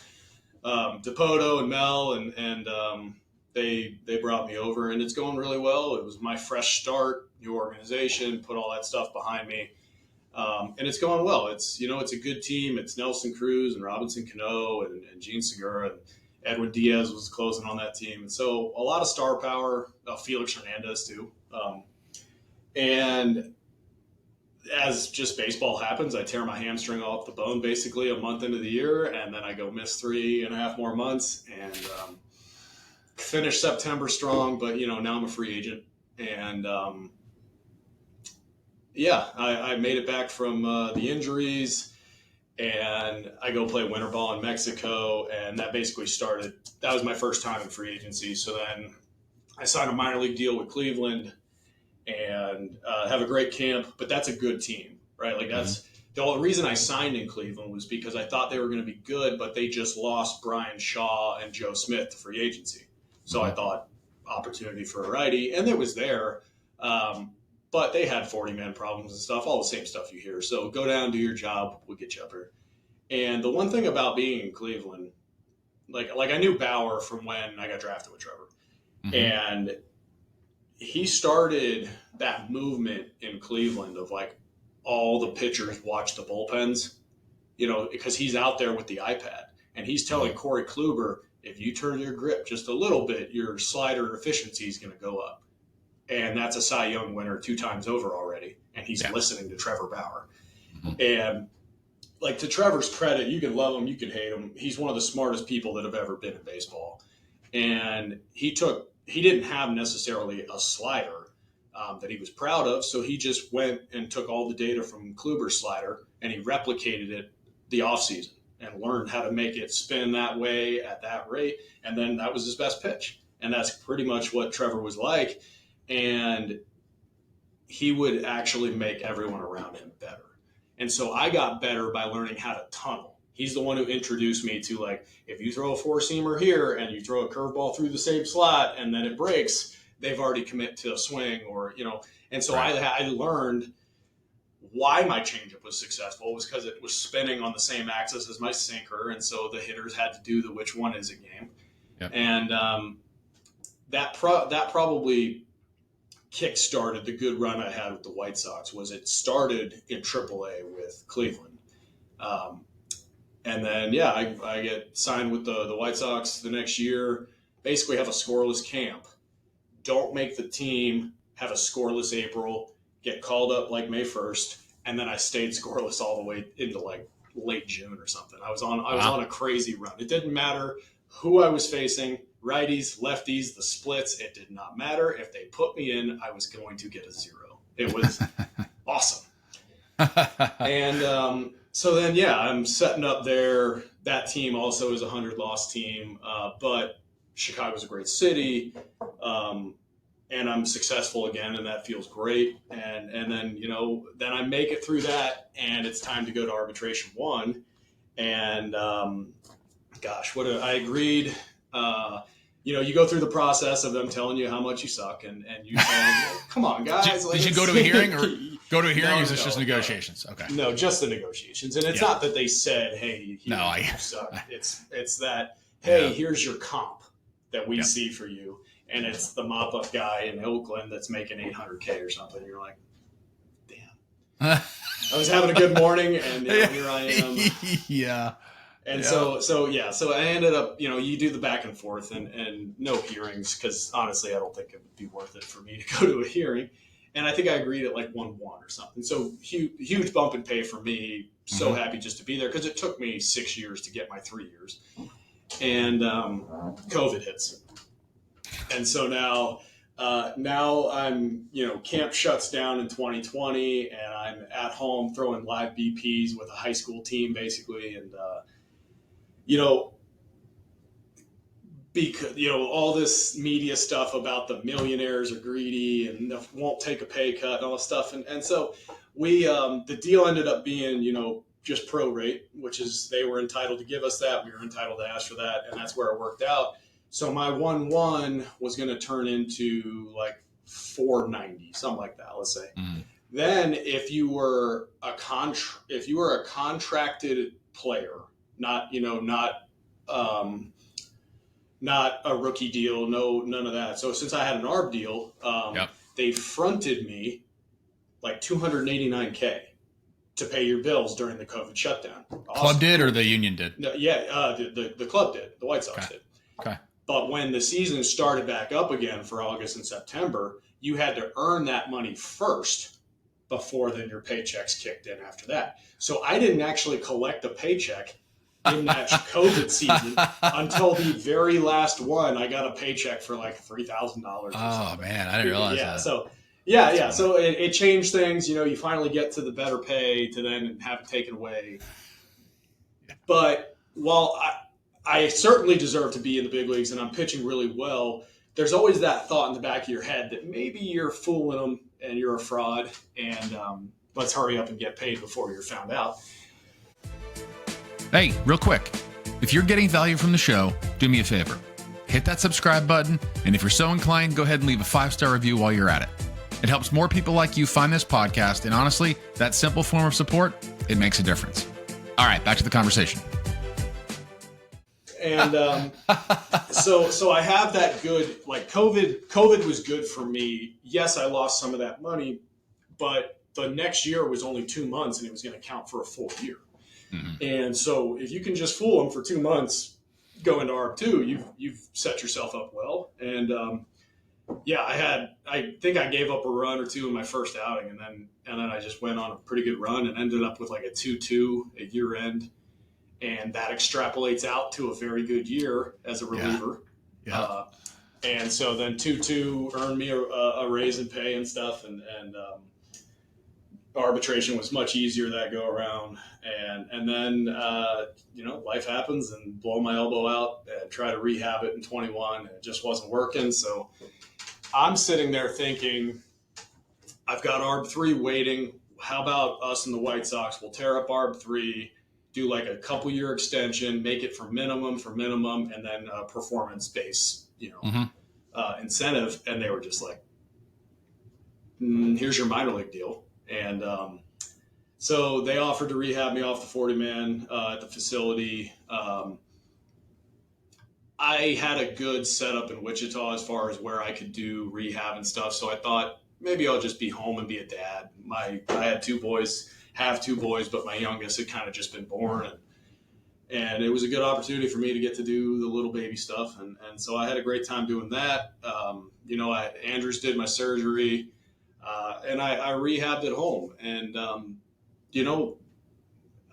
DePoto and Mel and they brought me over, and it's going really well. It was my fresh start, new organization, put all that stuff behind me. And it's going well. It's a good team. It's Nelson Cruz and Robinson Cano and Gene Segura, and Edwin Diaz was closing on that team. And so a lot of star power, Felix Hernandez too. And as just baseball happens, I tear my hamstring off the bone basically a month into the year, and then I go miss 3.5 more months and finish September strong. But now I'm a free agent, and I made it back from the injuries, and I go play winter ball in Mexico, and that basically started. That was my first time in free agency. So then I signed a minor league deal with Cleveland and have a great camp, but that's a good team, right? Like that's the only reason I signed in Cleveland was because I thought they were going to be good, but they just lost Brian Shaw and Joe Smith to free agency. So I thought opportunity for a righty, and it was there. But they had 40-man problems and stuff, all the same stuff you hear. So go down, do your job, we'll get you up here. And the one thing about being in Cleveland like I knew Bauer from when I got drafted with Trevor. And he started that movement in Cleveland of like all the pitchers watch the bullpens, because he's out there with the iPad and he's telling Corey Kluber, if you turn your grip just a little bit, your slider efficiency is going to go up. And that's a Cy Young winner 2 times over already. And he's listening to Trevor Bauer. And like, to Trevor's credit, you can love him, you can hate him. He's one of the smartest people that have ever been in baseball. And he didn't have necessarily a slider that he was proud of. So he just went and took all the data from Kluber's slider and he replicated it the offseason and learned how to make it spin that way at that rate. And then that was his best pitch. And that's pretty much what Trevor was like. And he would actually make everyone around him better. And so I got better by learning how to tunnel. He's the one who introduced me to, like, if you throw a 4-seamer here and you throw a curveball through the same slot and then it breaks, they've already commit to a swing And so I learned why my changeup was successful was because it was spinning on the same axis as my sinker. And so the hitters had to do the which one is it game. Yep. And that probably kick-started the good run I had with the White Sox. Was it started in AAA with Cleveland. And then, I get signed with the White Sox the next year, basically have a scoreless camp, don't make the team, have a scoreless April, get called up like May 1st, and then I stayed scoreless all the way into like late June or something. I was on a crazy run. It didn't matter who I was facing, righties, lefties, the splits, it did not matter. If they put me in, I was going to get a 0. It was awesome. And so then, I'm setting up there. That team also is a 100-loss team, but Chicago's a great city, and I'm successful again, and that feels great. And then, then I make it through that, and it's time to go to arbitration 1. And I agreed. You go through the process of them telling you how much you suck, and you say, come on, guys. Did you go to a hearing or go to a hearing? Or is this just negotiations? Okay. No, just the negotiations. And it's not that they said, hey, you suck. It's that, hey, here's your comp that we see for you. And it's the mop-up guy in Oakland that's making $800K or something. You're like, damn. I was having a good morning, and here I am. Yeah. And so I ended up, you do the back and forth and no hearings, because honestly, I don't think it would be worth it for me to go to a hearing. And I think I agreed at like 1-1 or something. So huge bump in pay for me. So happy just to be there, because it took me 6 years to get my 3 years. And COVID hits. And so now I'm, camp shuts down in 2020, and I'm at home throwing live BPs with a high school team, basically. And, because, all this media stuff about the millionaires are greedy and won't take a pay cut and all this stuff. And so we, the deal ended up being, just prorate, which is they were entitled to give us that. We were entitled to ask for that. And that's where it worked out. So my 1-1 was going to turn into like 490, something like that, let's say. Then if you were a contracted player, not a rookie deal, none of that. So since I had an ARB deal, they fronted me like $289K to pay your bills during the COVID shutdown. Club did, or the union did? No, the club did. The White Sox did. Okay. But when the season started back up again for August and September, you had to earn that money first before then your paychecks kicked in after that. So I didn't actually collect a paycheck in that COVID season until the very last one. I got a paycheck for like $3,000. Oh man, I didn't realize that. So So it changed things. You finally get to the better pay to then have it taken away. But while I certainly deserve to be in the big leagues and I'm pitching really well, there's always that thought in the back of your head that maybe you're fooling them and you're a fraud, and let's hurry up and get paid before you're found out. Hey, real quick, if you're getting value from the show, do me a favor. Hit that subscribe button, and if you're so inclined, go ahead and leave a 5-star review while you're at it. It helps more people like you find this podcast, and honestly, that simple form of support, it makes a difference. All right, back to the conversation. And so I have that good, like COVID was good for me. Yes, I lost some of that money, but the next year was only 2 months and it was going to count for a full year. Mm-hmm. And so if you can just fool them for 2 months, go into ARB2, you've set yourself up well. And I think I gave up a run or two in my first outing, and then I just went on a pretty good run and ended up with like a 2-2 at year end. And that extrapolates out to a very good year as a reliever. Yeah. And so then 2-2 earned me a raise in pay and stuff. And arbitration was much easier that go around. And then, life happens and blow my elbow out and try to rehab it in 21. And it just wasn't working. So I'm sitting there thinking, I've got ARB3 waiting. How about us and the White Sox? We'll tear up ARB3, do like a couple year extension, make it for minimum, and then performance-based, incentive. And they were just like, here's your minor league deal. And so they offered to rehab me off the 40-man at the facility. I had a good setup in Wichita as far as where I could do rehab and stuff. So I thought maybe I'll just be home and be a dad. I had have two boys, but my youngest had kind of just been born. And it was a good opportunity for me to get to do the little baby stuff. And so I had a great time doing that. Andrews did my surgery, and I rehabbed at home. And,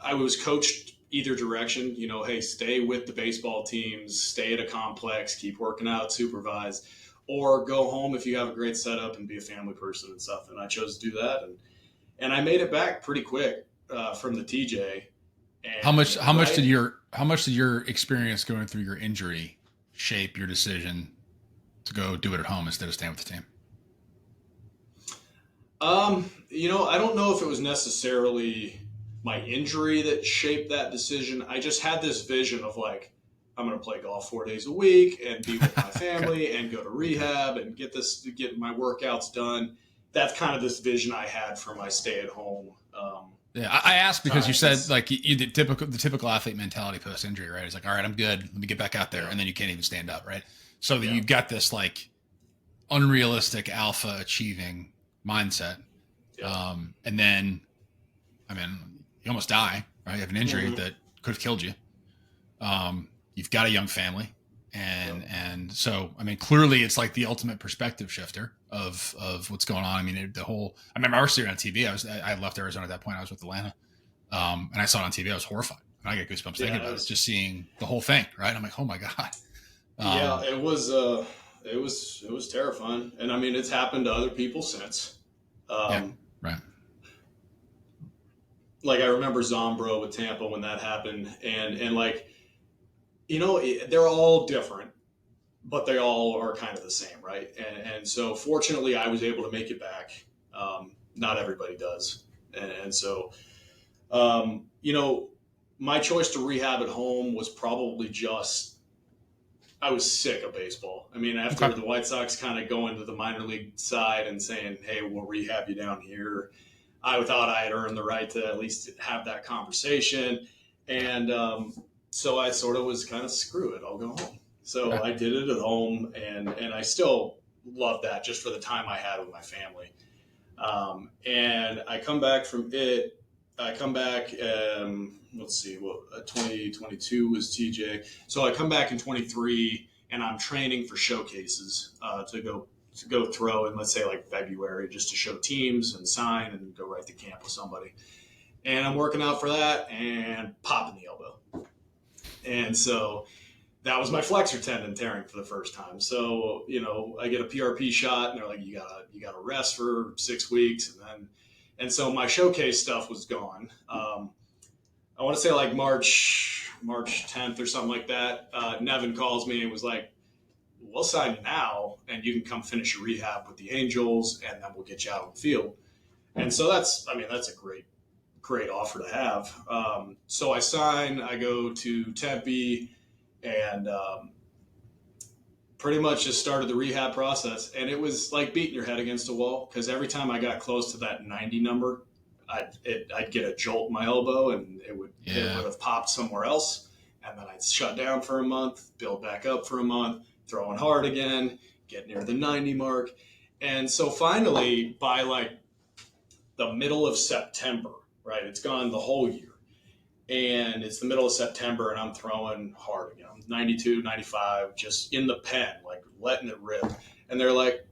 I was coached either direction, hey, stay with the baseball teams, stay at a complex, keep working out, supervise, or go home if you have a great setup and be a family person and stuff. And I chose to do that. And I made it back pretty quick from the TJ. And how much did your experience going through your injury shape your decision to go do it at home instead of staying with the team? I don't know if it was necessarily my injury that shaped that decision. I just had this vision of like, I'm going to play golf 4 days a week and be with my family and go to rehab and get my workouts done. That's kind of this vision I had for my stay at home. I asked because you said like the typical athlete mentality post injury, right? It's like, all right, I'm good. Let me get back out there. And then you can't even stand up. Right. So that you've got this like unrealistic alpha achieving mindset. Yeah. And then, you almost die, right? You have an injury that could have killed you. You've got a young family. And so, clearly it's like the ultimate perspective shifter of what's going on. I remember I was seeing it on TV. I left Arizona at that point. I was with Atlanta. And I saw it on TV. I was horrified. And I get goosebumps thinking about it, just seeing the whole thing. Right. I'm like, oh my God. It was terrifying. And it's happened to other people since. Right. Like I remember Zombro with Tampa when that happened, and like, they're all different, but they all are kind of the same, right? And so fortunately, I was able to make it back. Not everybody does, and so, my choice to rehab at home was probably just I was sick of baseball. After the White Sox kind of going to the minor league side and saying, "Hey, we'll rehab you down here," I thought I had earned the right to at least have that conversation. And so I sort of was kind of, screw it, I'll go home. So I did it at home, and I still love that just for the time I had with my family. And I come back from it. Let's see, 2022 was TJ. So I come back in 23, and I'm training for showcases to go throw in, let's say, like February, just to show teams and sign and go right to camp with somebody. And I'm working out for that and popping the elbow. And so that was my flexor tendon tearing for the first time. So, I get a PRP shot and they're like, you gotta rest for 6 weeks. And so my showcase stuff was gone. I want to say like March 10th or something like that. Nevin calls me and was like, we'll sign you now and you can come finish your rehab with the Angels and then we'll get you out on the field. And so that's a great offer to have. So I sign, I go to Tempe and pretty much just started the rehab process. And it was like beating your head against a wall because every time I got close to that 90 number, I'd get a jolt in my elbow and it would have popped somewhere else. And then I'd shut down for a month, build back up for a month, throwing hard again, get near the 90 mark. And so finally, by like the middle of September, right, it's gone the whole year. And it's the middle of September and I'm throwing hard again. I'm 92, 95, just in the pen, like letting it rip. And they're like,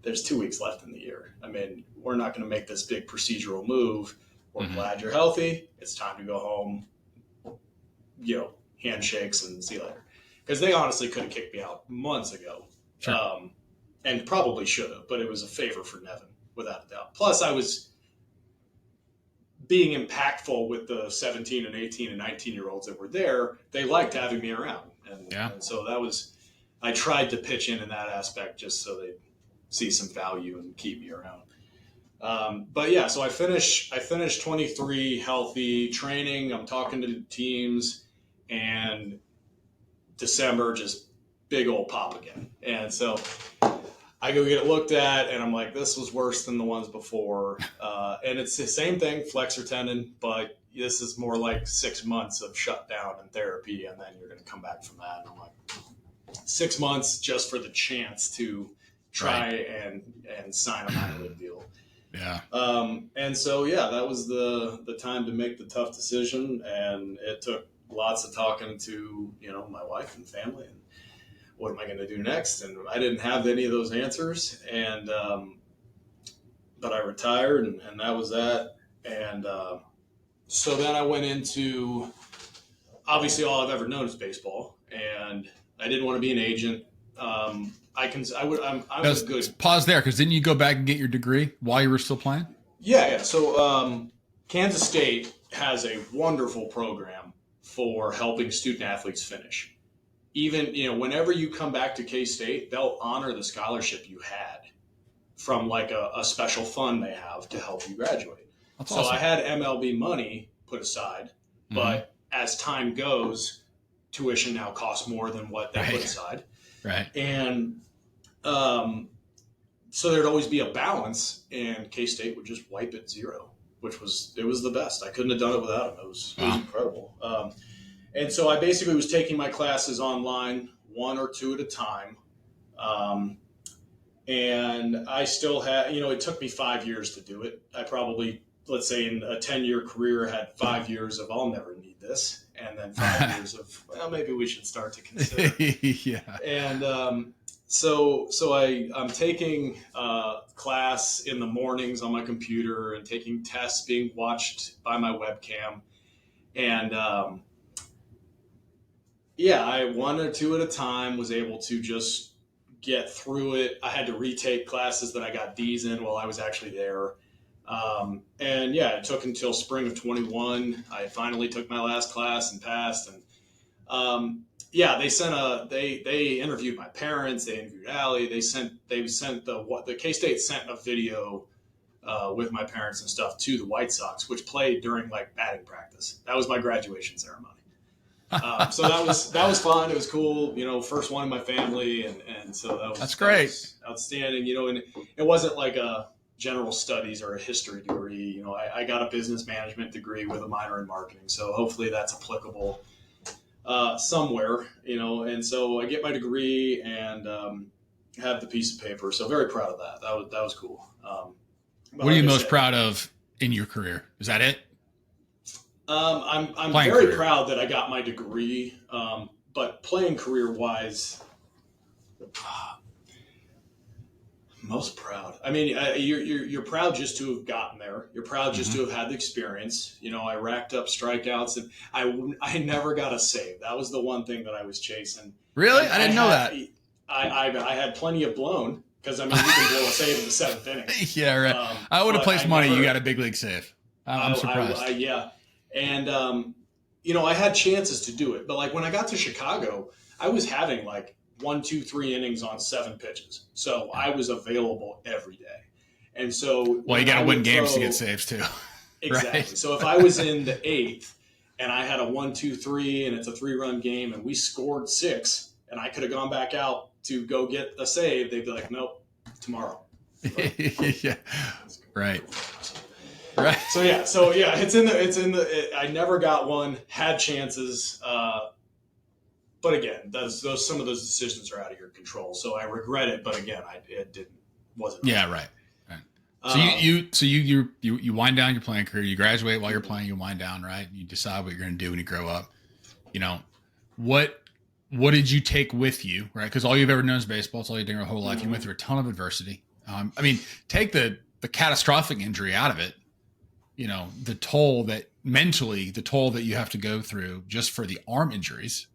there's 2 weeks left in the year. I mean, we're not going to make this big procedural move. We're glad you're healthy. It's time to go home, handshakes and see you later. Because they honestly could have kicked me out months ago. Sure. And probably should have, but it was a favor for Nevin, without a doubt. Plus, I was being impactful with the 17 and 18 and 19-year-olds that were there. They liked having me around. And so I tried to pitch in that aspect just so they'd see some value and keep me around. But yeah, so I finished 23 healthy training. I'm talking to teams, and December just big old pop again. And so I go get it looked at, and I'm like, this was worse than the ones before. And it's the same thing, flexor tendon, but this is more like 6 months of shutdown and therapy, and then you're going to come back from that. And I'm like, 6 months just for the chance to try and sign a minor league deal. Yeah. And so, yeah, that was the time to make the tough decision. And it took lots of talking to, my wife and family and what am I going to do next? And I didn't have any of those answers. And, but I retired and that was that. And, so then I went into, obviously all I've ever known is baseball, and I didn't want to be an agent. I'm good. Pause there, because didn't you go back and get your degree while you were still playing? Yeah. So Kansas State has a wonderful program for helping student athletes finish. Even, whenever you come back to K-State, they'll honor the scholarship you had from like a special fund they have to help you graduate. That's so awesome. I had MLB money put aside, but as time goes, tuition now costs more than what they put aside. Right. And so there'd always be a balance, and K-State would just wipe it zero, it was the best. I couldn't have done it without them. It was incredible. And so I basically was taking my classes online, 1 or 2 at a time. And I still had, it took me 5 years to do it. I probably, let's say in a 10-year career, had 5 years of I'll never need this. And then 5 years of, well, maybe we should start to consider. Yeah. And so I'm taking class in the mornings on my computer and taking tests being watched by my webcam. And I 1 or 2 at a time was able to just get through it. I had to retake classes that I got D's in while I was actually there. It took until spring of 21. I finally took my last class and passed. And they interviewed my parents. They interviewed Allie. They sent the K-State sent a video with my parents and stuff to the White Sox, which played during like batting practice. That was my graduation ceremony. So that was fun. It was cool. First one in my family, and so that's great. That was outstanding. And it wasn't like a general studies or a history degree. I got a business management degree with a minor in marketing, so hopefully that's applicable somewhere. And so I get my degree and have the piece of paper. So very proud of that. That was cool. What are you most proud of in your career? Is that it? I'm very proud that I got my degree, but playing career-wise, most proud. I mean, you're proud just to have gotten there. You're proud just to have had the experience. I racked up strikeouts, and I never got a save. That was the one thing that I was chasing. Really? I didn't know that. I had plenty of blown, because, you can blow a save in the 7th inning. Yeah, right. I would have placed money. You got a big league save. I'm surprised. Yeah. And, I had chances to do it. But, like, when I got to Chicago, I was having, like, 1, 2, 3 innings on 7 pitches. So I was available every day. And so... Well, you got to win games to get saves, too. Exactly. Right? So if I was in the 8th and I had a 1, 2, 3 and it's a 3-run game and we scored 6 and I could have gone back out to go get a save, they'd be like, nope, tomorrow. Yeah. Right. Right. So yeah, I never got one, had chances. But again, some of those decisions are out of your control. So I regret it. But again, wasn't. Yeah. Right. So you wind down your playing career, you graduate while you're playing, you wind down, right? You decide what you're going to do when you grow up. What did you take with you, right? Because all you've ever known is baseball. It's all you've done your whole life. Mm-hmm. You went through a ton of adversity. Take the catastrophic injury out of it. The toll that you have to go through just for the arm injuries,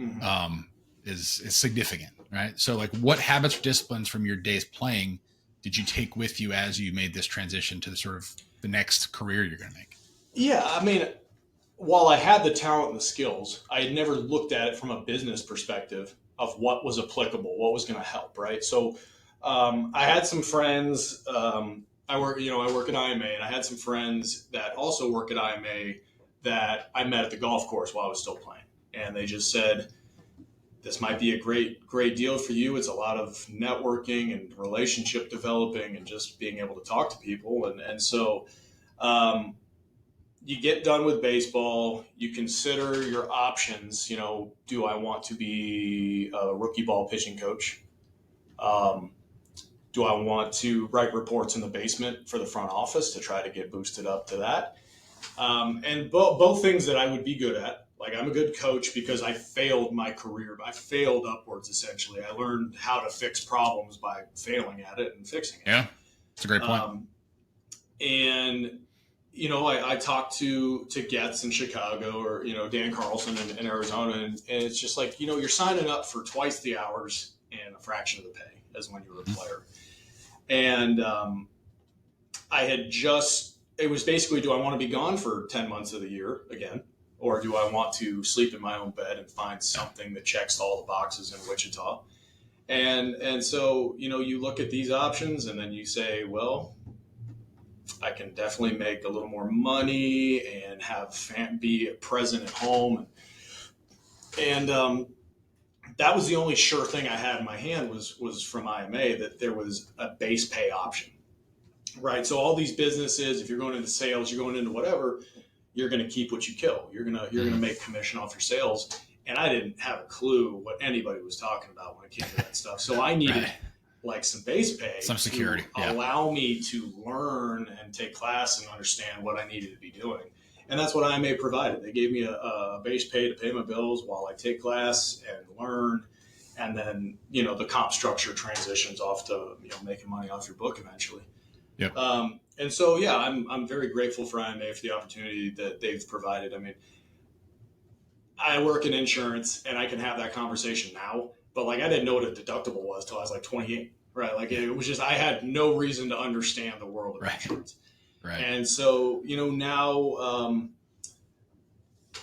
mm-hmm. is significant, right? So like, what habits or disciplines from your days playing did you take with you as you made this transition to the next career you're going to make? Yeah, while I had the talent and the skills, I had never looked at it from a business perspective of what was applicable, what was going to help, right? So I had some friends. I work at IMA, and I had some friends that also work at IMA that I met at the golf course while I was still playing, and they just said, this might be a great deal for you. It's a lot of networking and relationship developing and just being able to talk to people. And so you get done with baseball, you consider your options. Do I want to be a rookie ball pitching coach? Do I want to write reports in the basement for the front office to try to get boosted up to that? And both things that I would be good at. Like, I'm a good coach because I failed my career. I failed upwards, essentially. I learned how to fix problems by failing at it and fixing it. Yeah, that's a great point. I talked to Getz in Chicago or, Dan Carlson in Arizona. And it's just like, you're signing up for twice the hours and a fraction of the pay as when you were a player. And it was basically, do I want to be gone for 10 months of the year again? Or do I want to sleep in my own bed and find something that checks all the boxes in Wichita? And so, you look at these options and then you say, well, I can definitely make a little more money and be present at home. And that was the only sure thing I had in my hand was from IMA, that there was a base pay option, right? So all these businesses, if you're going into sales, you're going into whatever, you're going to keep what you kill. You're going to make commission off your sales. And I didn't have a clue what anybody was talking about when it came to that stuff. So I needed like some base pay, some security, to allow me to learn and take class and understand what I needed to be doing. And that's what IMA provided. They gave me a base pay to pay my bills while I take class and learn. And then, the comp structure transitions off to, making money off your book eventually. Yep. And so, yeah, I'm very grateful for IMA for the opportunity that they've provided. I work in insurance and I can have that conversation now, but like, I didn't know what a deductible was till I was like 28, right? Like, it was just, I had no reason to understand the world of insurance. Right. And so,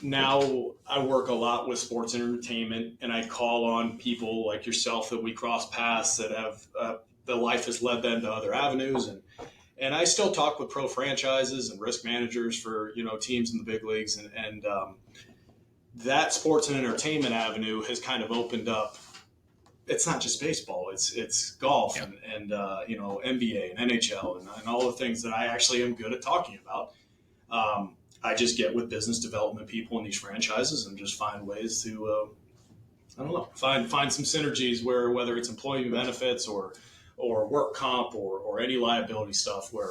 now I work a lot with sports and entertainment, and I call on people like yourself that we cross paths that have, the life has led them to other avenues. And I still talk with pro franchises and risk managers for, teams in the big leagues. And that sports and entertainment avenue has kind of opened up. It's not just baseball, it's golf and NBA and NHL and all the things that I actually am good at talking about. I just get with business development people in these franchises and just find ways to, find some synergies whether it's employee benefits or work comp or any liability stuff where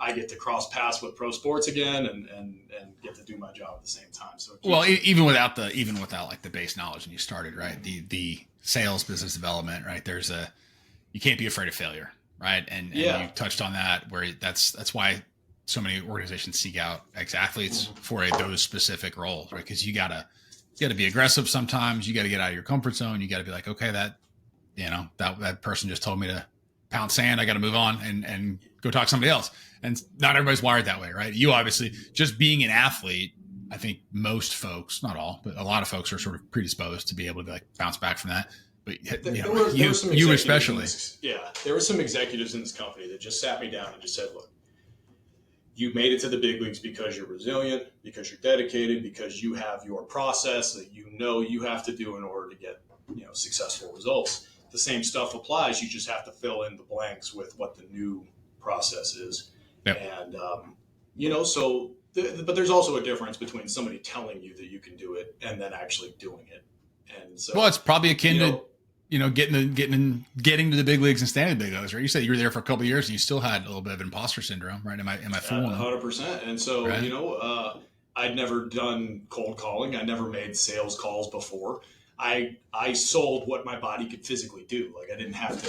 I get to cross paths with pro sports again and get to do my job at the same time. So even without like the base knowledge when you started, right? The sales, business development, right? You can't be afraid of failure, right? And you touched on that, where that's why so many organizations seek out ex-athletes for those specific roles, right? Because you gotta be aggressive sometimes. You got to get out of your comfort zone. You got to be like, okay, that person just told me to pound sand. I got to move on and go talk to somebody else. And not everybody's wired that way, right? You obviously, just being an athlete, I think most folks, not all, but a lot of folks are sort of predisposed to be able to like bounce back from that. But you especially. There were some executives in this company that just sat me down and just said, look, you made it to the big leagues because you're resilient, because you're dedicated, because you have your process that you have to do in order to get successful results. The same stuff applies. You just have to fill in the blanks with what the new process is. Yep. And But there's also a difference between somebody telling you that you can do it and then actually doing it. And so, well, it's probably akin to, getting to the big leagues and standing big leagues, right? You said you were there for a couple of years and you still had a little bit of imposter syndrome, right? Am I fooling? 100%. And so, right? I'd never done cold calling. I never made sales calls before. I sold what my body could physically do. Like I didn't have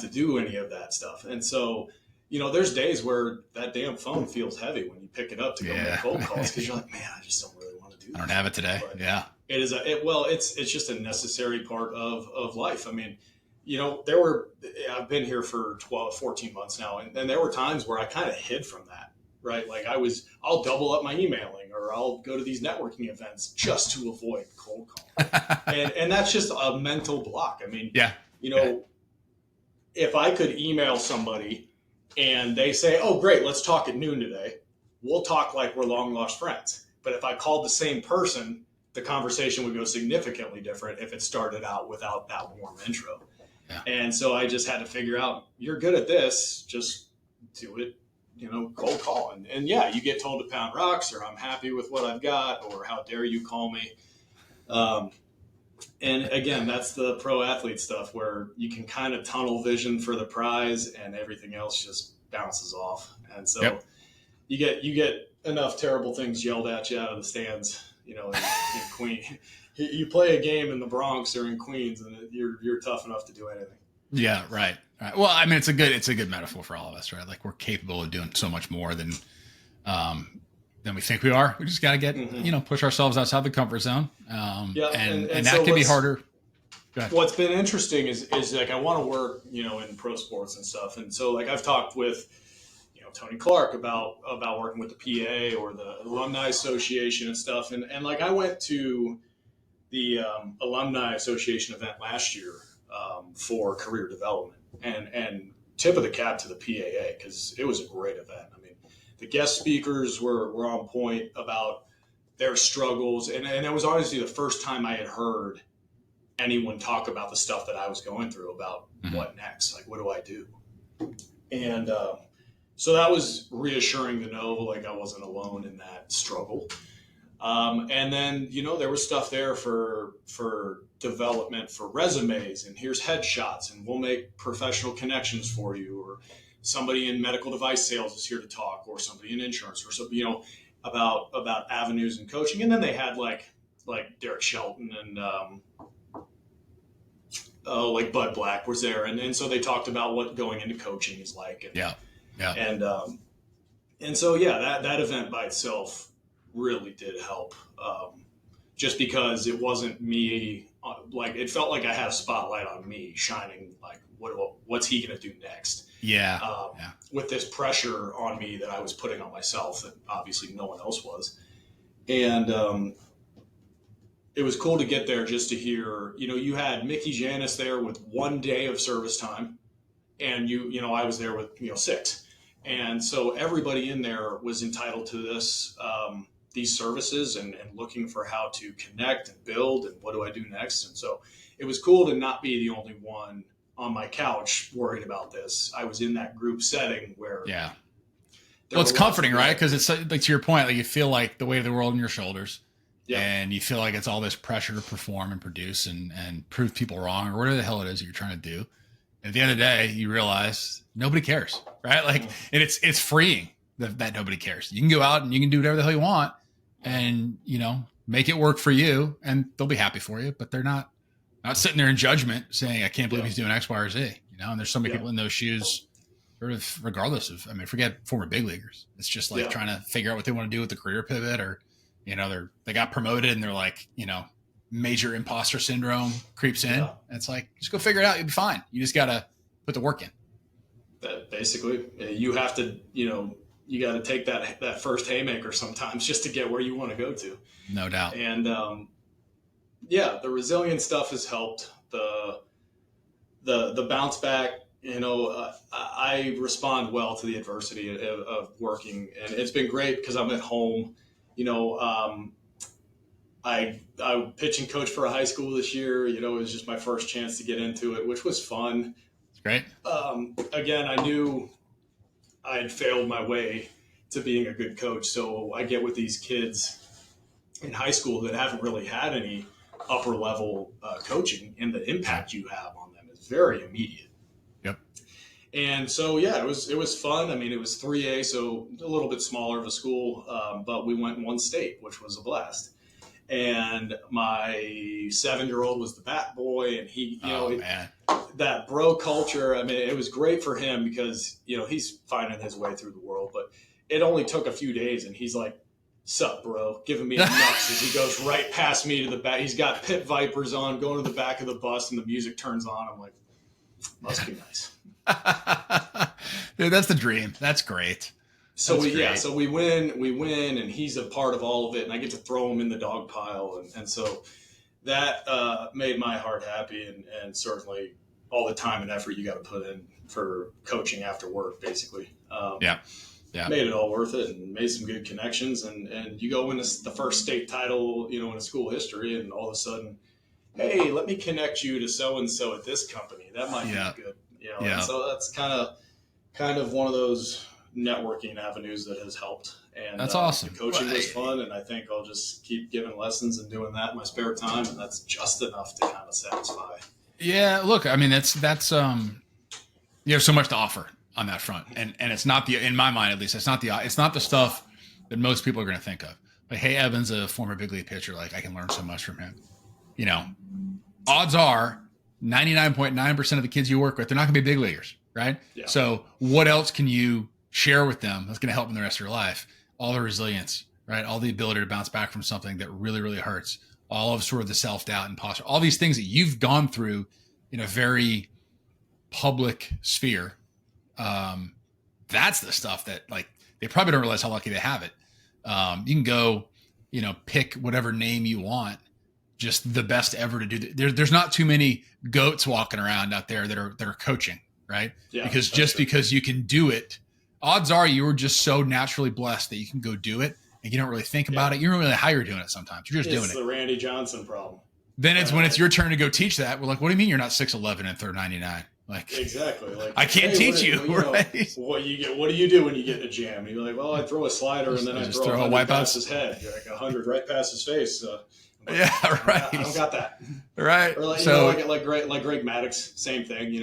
to do any of that stuff. And so, there's days where that damn phone feels heavy when you pick it up to go make cold calls because you're like, man, I just don't really want to do that. I don't have it today. But yeah. It's just a necessary part of life. I mean, I've been here for 14 months now, and there were times where I kind of hid from that, right? Like I'll double up my emailing or I'll go to these networking events just to avoid cold calling. and that's just a mental block. I mean, if I could email somebody and they say, oh, great, let's talk at noon today, we'll talk like we're long lost friends. But if I called the same person, the conversation would go significantly different if it started out without that warm intro. Yeah. And so I just had to figure out, you're good at this, just do it, cold call. And you get told to pound rocks, or I'm happy with what I've got, or how dare you call me. And again, that's the pro athlete stuff where you can kind of tunnel vision for the prize and everything else just bounces off. And so you get enough terrible things yelled at you out of the stands, in Queens. You play a game in the Bronx or in Queens and you're tough enough to do anything. Yeah. Right. Well, I mean, it's a good metaphor for all of us, right? Like we're capable of doing so much more than we think we are. We just got to get, push ourselves outside the comfort zone. And that so can be harder. What's been interesting is like, I want to work, in pro sports and stuff. And so like, I've talked with, Tony Clark about working with the PA or the Alumni Association and stuff. And like, I went to the Alumni Association event last year for career development and tip of the cap to the PAA, because it was a great event. I mean, the guest speakers were on point about their struggles. And it was honestly the first time I had heard anyone talk about the stuff that I was going through about what next, like, what do I do? And so that was reassuring to know, like, I wasn't alone in that struggle. And then, there was stuff there for development, for resumes, and here's headshots, and we'll make professional connections for you, or somebody in medical device sales is here to talk, or somebody in insurance, or something, about avenues and coaching. And then they had like Derek Shelton and like Bud Black was there, and so they talked about what going into coaching is like. And, and so that event by itself really did help, just because it wasn't me. Like, it felt like I had a spotlight on me shining. Like, what's he going to do next? With this pressure on me that I was putting on myself, and obviously no one else was. And it was cool to get there just to hear, you had Mickey Janis there with 1 day of service time, and I was there with 6. And so everybody in there was entitled to these services and looking for how to connect and build and what do I do next. And so it was cool to not be the only one on my couch worried about this. I was in that group setting where well, it's comforting, right? Because it's like, to your point, like you feel like the weight of the world on your shoulders, and you feel like it's all this pressure to perform and produce and prove people wrong or whatever the hell it is that you're trying to do. At the end of the day, you realize nobody cares, right? Like, and it's freeing that nobody cares. You can go out and you can do whatever the hell you want and, make it work for you, and they'll be happy for you, but they're not sitting there in judgment saying, I can't believe he's doing X, Y, or Z, and there's so many people in those shoes, sort of regardless of, forget former big leaguers. It's just like trying to figure out what they want to do with the career pivot, or, they got promoted and they're like, major imposter syndrome creeps in. It's like, just go figure it out. You'll be fine. You just got to put the work in. Basically, you have to, you got to take that first haymaker sometimes just to get where you want to go to. No doubt. And the resilient stuff has helped. The bounce back, I respond well to the adversity of working, and it's been great because I'm at home. I pitch and coach for a high school this year. It was just my first chance to get into it, which was fun. It's great. Again, I knew I had failed my way to being a good coach. So I get with these kids in high school that haven't really had any upper level coaching, and the impact you have on them is very immediate. Yep. And so, yeah, it was fun. I mean, it was 3A, so a little bit smaller of a school, but we went in one state, which was a blast. And my 7-year-old was the bat boy, and he, that bro culture. I mean, it was great for him because, he's finding his way through the world, but it only took a few days, and he's like, "Sup, bro?" Giving me the nuts as he goes right past me to the back. He's got Pit Vipers on, going to the back of the bus, and the music turns on. I'm like, must be nice. Dude, that's the dream. That's great. So we win, and he's a part of all of it, and I get to throw him in the dog pile, and so that made my heart happy, and certainly all the time and effort you got to put in for coaching after work, basically. Made it all worth it, and made some good connections, and you go win the first state title, in a school history, and all of a sudden, hey, let me connect you to so and so at this company. That might be good, And so that's kind of one of those networking avenues that has helped. And that's awesome. The coaching was fun, and I think I'll just keep giving lessons and doing that in my spare time, and that's just enough to kind of satisfy. Yeah, look, I mean, that's you have so much to offer on that front, and it's not in my mind at least, it's not the stuff that most people are going to think of. But hey, Evan's a former big league pitcher, like I can learn so much from him. Odds are 99.9% of the kids you work with, they're not going to be big leaguers, right? Yeah. So what else can you share with them that's going to help them the rest of your life? All the resilience, right? All the ability to bounce back from something that really, really hurts. All of sort of the self-doubt and posture, all these things that you've gone through in a very public sphere. That's the stuff that, like, they probably don't realize how lucky they have it. You can go, pick whatever name you want, just the best ever to do. There's not too many goats walking around out there that are coaching, right? Yeah, because you can do it, odds are you were just so naturally blessed that you can go do it, and you don't really think about it. You don't really know how you're doing it sometimes. You're just doing it. It's the Randy Johnson problem. Then it's when it's your turn to go teach that. We're like, what do you mean you're not 6'11" and throw 99? Like, exactly. Like, I can't teach you. Right? What do you do when you get in a jam? And you're like, well, I throw a slider, and then I throw 100 past his head. You're like 100 right past his face. Yeah, right. I don't got that. Right. Or like, like Greg Maddux, same thing.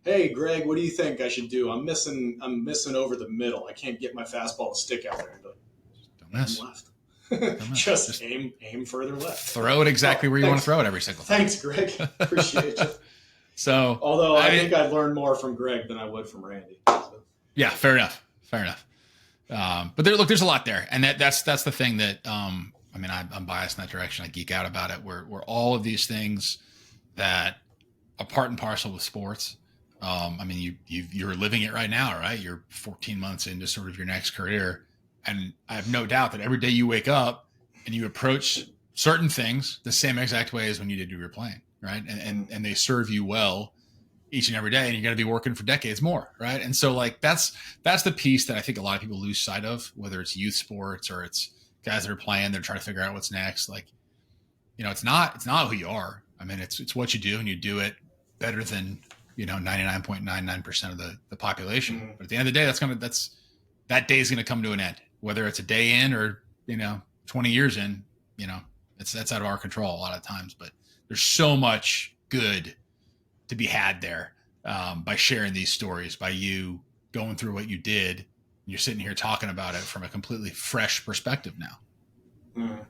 Hey, Greg, what do you think I should do? I'm missing over the middle. I can't get my fastball to stick out there. Don't miss. Left. Just aim further left. Throw it exactly where you want to throw it every single time. Thanks, Greg. Appreciate you. So, although I think I'd learn more from Greg than I would from Randy. So. Yeah, fair enough. But there's a lot there, and that's the thing that I'm biased in that direction. I geek out about it. Where all of these things that are part and parcel with sports. You're living it right now, right? You're 14 months into sort of your next career, and I have no doubt that every day you wake up and you approach certain things the same exact way as when you did you were playing, right? And they serve you well each and every day, and you're going to be working for decades more, right? And so, like, that's the piece that I think a lot of people lose sight of, whether it's youth sports or it's guys that are playing, they're trying to figure out what's next. Like, it's not who you are. I mean, it's what you do, and you do it better than 99.99% of the population. Mm-hmm. But at the end of the day, that day is going to come to an end, whether it's a day in or 20 years in. That's out of our control a lot of times. But there's so much good to be had there by sharing these stories, by you going through what you did. And you're sitting here talking about it from a completely fresh perspective now. Mm-hmm.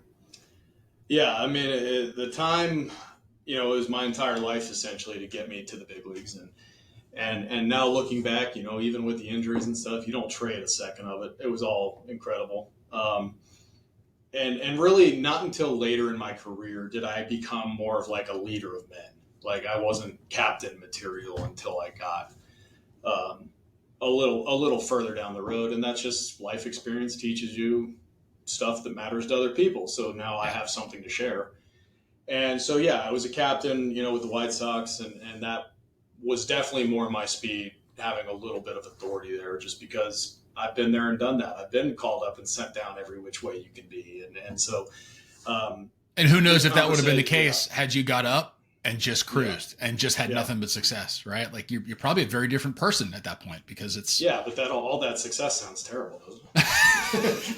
Yeah, I mean, the time. It was my entire life essentially to get me to the big leagues, and now looking back, even with the injuries and stuff, you don't trade a second of it. It was all incredible, and really not until later in my career did I become more of like a leader of men. Like, I wasn't captain material until I got a little further down the road, and that's just life experience teaches you stuff that matters to other people. So now I have something to share. And so, yeah, I was a captain, with the White Sox, and that was definitely more my speed, having a little bit of authority there, just because I've been there and done that. I've been called up and sent down every which way you can be. And so. And who knows if that would have been the case had you got up and just cruised and just had nothing but success, right? Like you're probably a very different person at that point because it's but that all that success sounds terrible, doesn't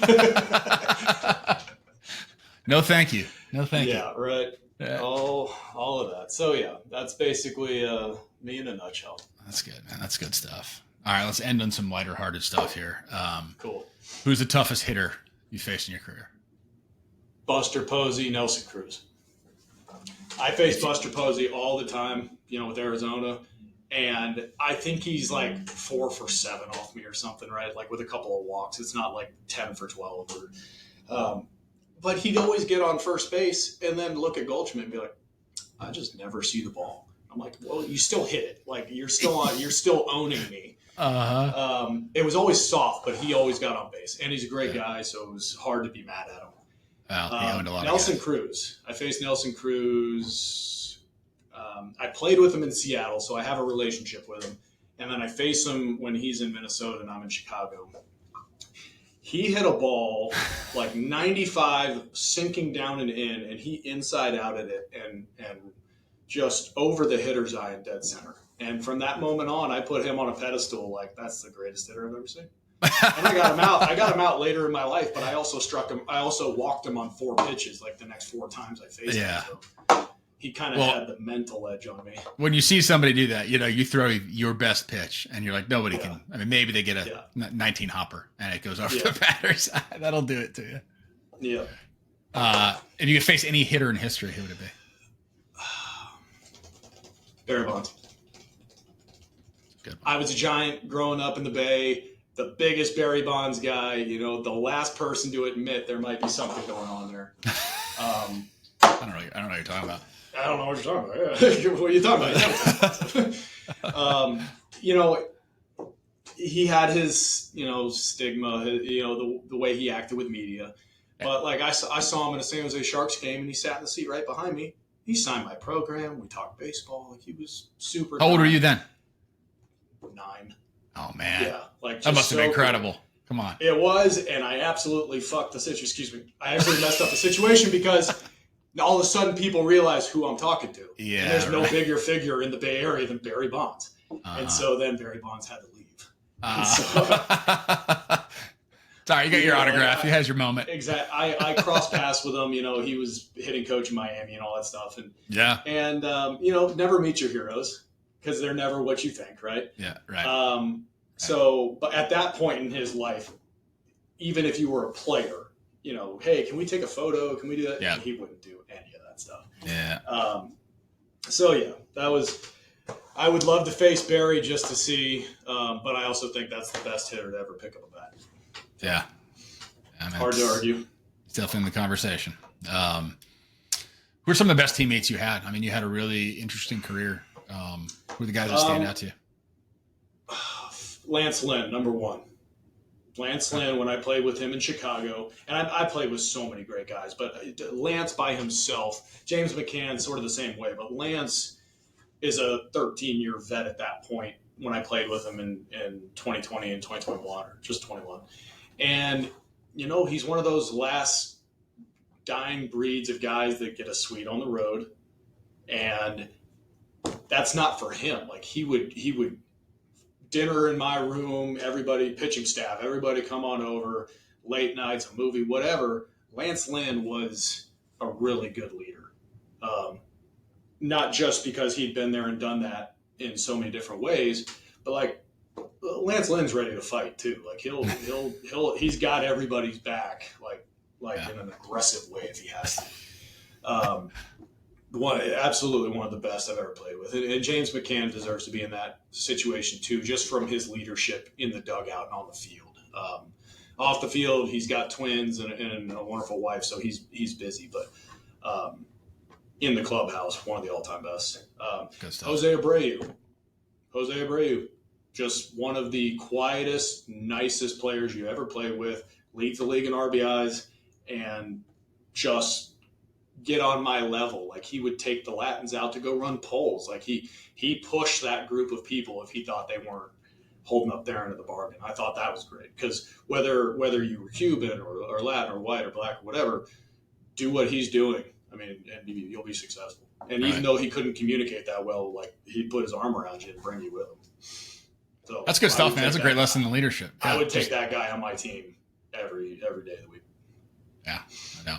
it? No, thank you. No, thank you. Yeah, right. Yeah. All of that. So yeah, that's basically me in a nutshell. That's good, man. That's good stuff. All right, let's end on some lighter-hearted stuff here. Cool. Who's the toughest hitter you faced in your career? Buster Posey, Nelson Cruz. I face Buster Posey all the time, with Arizona, and I think he's like 4 for 7 off me or something, right? Like with a couple of walks. It's not like 10 for 12 but he'd always get on first base and then look at Goldschmidt and be like, I just never see the ball. I'm like, well, you still hit it. Like you're still owning me. It was always soft, but he always got on base, and he's a great guy, so it was hard to be mad at him. Well, he owned a lot Nelson of Cruz. I faced Nelson Cruz. I played with him in Seattle, so I have a relationship with him. And then I face him when he's in Minnesota and I'm in Chicago. He hit a ball like 95, sinking down and in, and he inside outed it and just over the hitter's eye in dead center. And from that moment on, I put him on a pedestal like that's the greatest hitter I've ever seen. And I got him out. I got him out later in my life, but I also struck him. I also walked him on 4 pitches like the next 4 times I faced him. So he kind of had the mental edge on me. When you see somebody do that, you throw your best pitch and you're like, nobody can. I mean, maybe they get a 19 hopper and it goes over the batter's eye. That'll do it to you. Yeah. If you could face any hitter in history, who would it be? Barry Bonds. Good. I was a Giant growing up in the Bay. The biggest Barry Bonds guy, the last person to admit there might be something going on there. I don't know what you're talking about. I don't know what you're talking about. Yeah. What are you talking about? He had his, stigma, the way he acted with media. But like I saw him in a San Jose Sharks game, and he sat in the seat right behind me. He signed my program. We talked baseball. Like he was super. How old were you then? 9. Oh man. Yeah. Like that must have been incredible. Cool. Come on. It was, and I absolutely fucked the situation. Excuse me. I actually messed up the situation because all of a sudden people realize who I'm talking to. Yeah. And there's no bigger figure in the Bay Area than Barry Bonds. And so then Barry Bonds had to leave. Sorry, you got your autograph. He has your moment. Exactly. I crossed paths with him. He was hitting coach in Miami and all that stuff. And never meet your heroes because they're never what you think, right? Yeah, right. But at that point in his life, even if you were a player, hey, can we take a photo? Can we do that? Yeah. He wouldn't do any of that stuff. Yeah. That was. I would love to face Barry just to see, but I also think that's the best hitter to ever pick up a bat. Yeah. Hard to argue. It's definitely in the conversation. Who are some of the best teammates you had? I mean, you had a really interesting career. Who are the guys that stand out to you? Lance Lynn, number 1. Lance Lynn, when I played with him in Chicago, and I played with so many great guys, but Lance by himself, James McCann sort of the same way, but Lance is a 13-year vet at that point when I played with him in 2020 and 2021, or just 21. And, he's one of those last dying breeds of guys that get a suite on the road. And that's not for him. Like he would dinner in my room, everybody, pitching staff, everybody come on over, late nights, a movie, whatever. Lance Lynn was a really good leader. Not just because he'd been there and done that in so many different ways, but like Lance Lynn's ready to fight too. Like he's got everybody's back, like in an aggressive way if he has to. Absolutely one of the best I've ever played with. And James McCann deserves to be in that situation too, just from his leadership in the dugout and on the field. Off the field, he's got twins and a wonderful wife, so he's busy. But in the clubhouse, one of the all-time best. Jose Abreu, just one of the quietest, nicest players you ever played with, leads the league in RBIs, and just get on my level. Like he would take the Latins out to go run polls. Like he pushed that group of people if he thought they weren't holding up their end of the bargain. I thought that was great because whether you were Cuban or Latin or white or black or whatever, do what he's doing I mean, and you'll be successful. And even though he couldn't communicate that well, like he'd put his arm around you and bring you with him. So that's good stuff, man. That's a great lesson in leadership. Yeah, I would take that guy on my team every day of the week. Yeah, I know.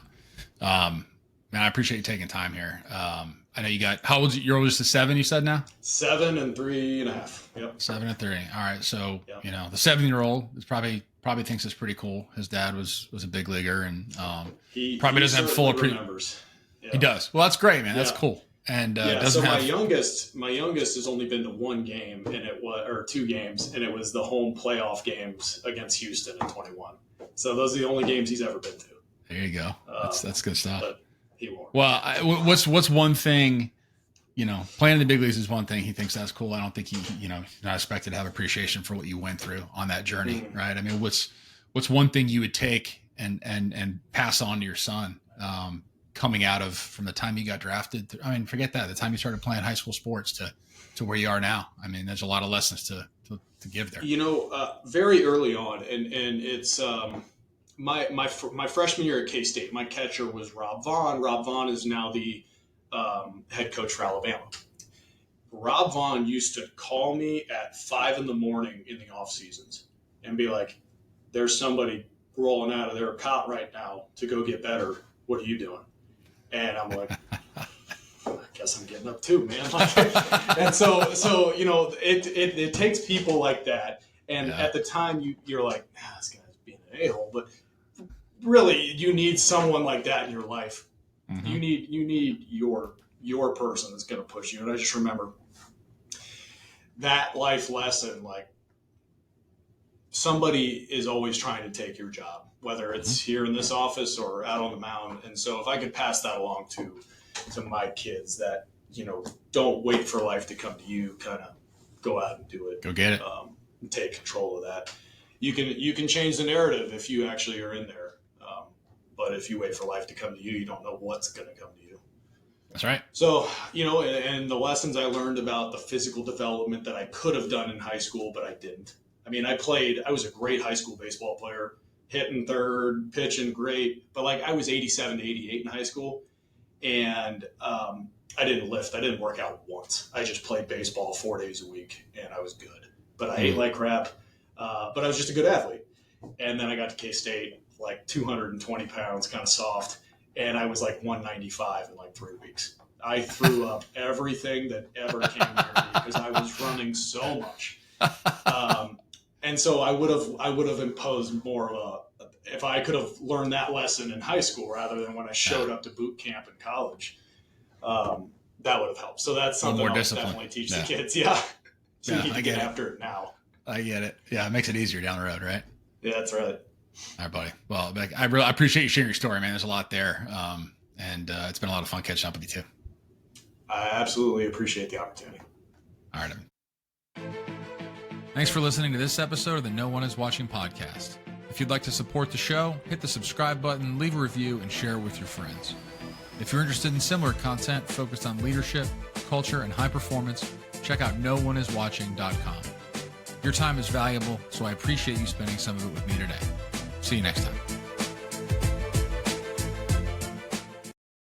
Man, I appreciate you taking time here. I know you got, how old, you're oldest to 7, you said now? 7 and 3.5. Yep. 7 and 3. All right. So, you know, the 7-year-old is probably thinks it's pretty cool. His dad was a big leaguer, and he probably doesn't have full appreciation. Yeah. He does. Well, that's great, man. That's cool. And so my youngest has only been to 1 game, and it was, or 2 games, and it was the home playoff games against Houston in 21. So those are the only games he's ever been to. There you go. That's good stuff. But he won't. Well, what's one thing, you know, playing in the big leagues is one thing. He thinks that's cool. I don't think he's not expected to have appreciation for what you went through on that journey, right? I mean, what's one thing you would take and pass on to your son, coming out of, from the time you got drafted? I mean, forget that, the time you started playing high school sports to where you are now. I mean, there's a lot of lessons to give there. Very early on, and it's my freshman year at K-State, my catcher was Rob Vaughn. Rob Vaughn is now the head coach for Alabama. Rob Vaughn used to call me at 5 in the morning in the off seasons and be like, "There's somebody rolling out of their cot right now to go get better. What are you doing?" And I'm like, I guess I'm getting up too, man. And so it takes people like that. And at the time you're like, this guy's being an a-hole, but really you need someone like that in your life. Mm-hmm. You need your person that's going to push you. And I just remember that life lesson, like, somebody is always trying to take your job, whether it's here in this office or out on the mound. And so if I could pass that along to my kids, that, don't wait for life to come to you, kind of go out and do it. Go get it. And take control of that. You can change the narrative if you actually are in there. But if you wait for life to come to you, you don't know what's going to come to you. That's right. So, and the lessons I learned about the physical development that I could have done in high school, but I didn't. I mean, I was a great high school baseball player, hitting third, pitching great, but I was 87 to 88 in high school. And I didn't lift. I didn't work out once. I just played baseball 4 days a week, and I was good. But I ate like crap. But I was just a good athlete. And then I got to K-State, 220 pounds, kind of soft, and I was 195 in 3 weeks. I threw up everything that ever came near me because I was running so much. And so I would have imposed more of if I could have learned that lesson in high school rather than when I showed up to boot camp in college, that would have helped. So that's something I'll definitely teach the kids. Yeah. So you need to get after it now. I get it. Yeah. It makes it easier down the road, right? Yeah, that's right. All right, buddy. Well, I really appreciate you sharing your story, man. There's a lot there. And it's been a lot of fun catching up with you too. I absolutely appreciate the opportunity. All right. Thanks for listening to this episode of the No One Is Watching podcast. If you'd like to support the show, hit the subscribe button, leave a review, and share it with your friends. If you're interested in similar content focused on leadership, culture, and high performance, check out nooneiswatching.com. Your time is valuable, so I appreciate you spending some of it with me today. See you next time.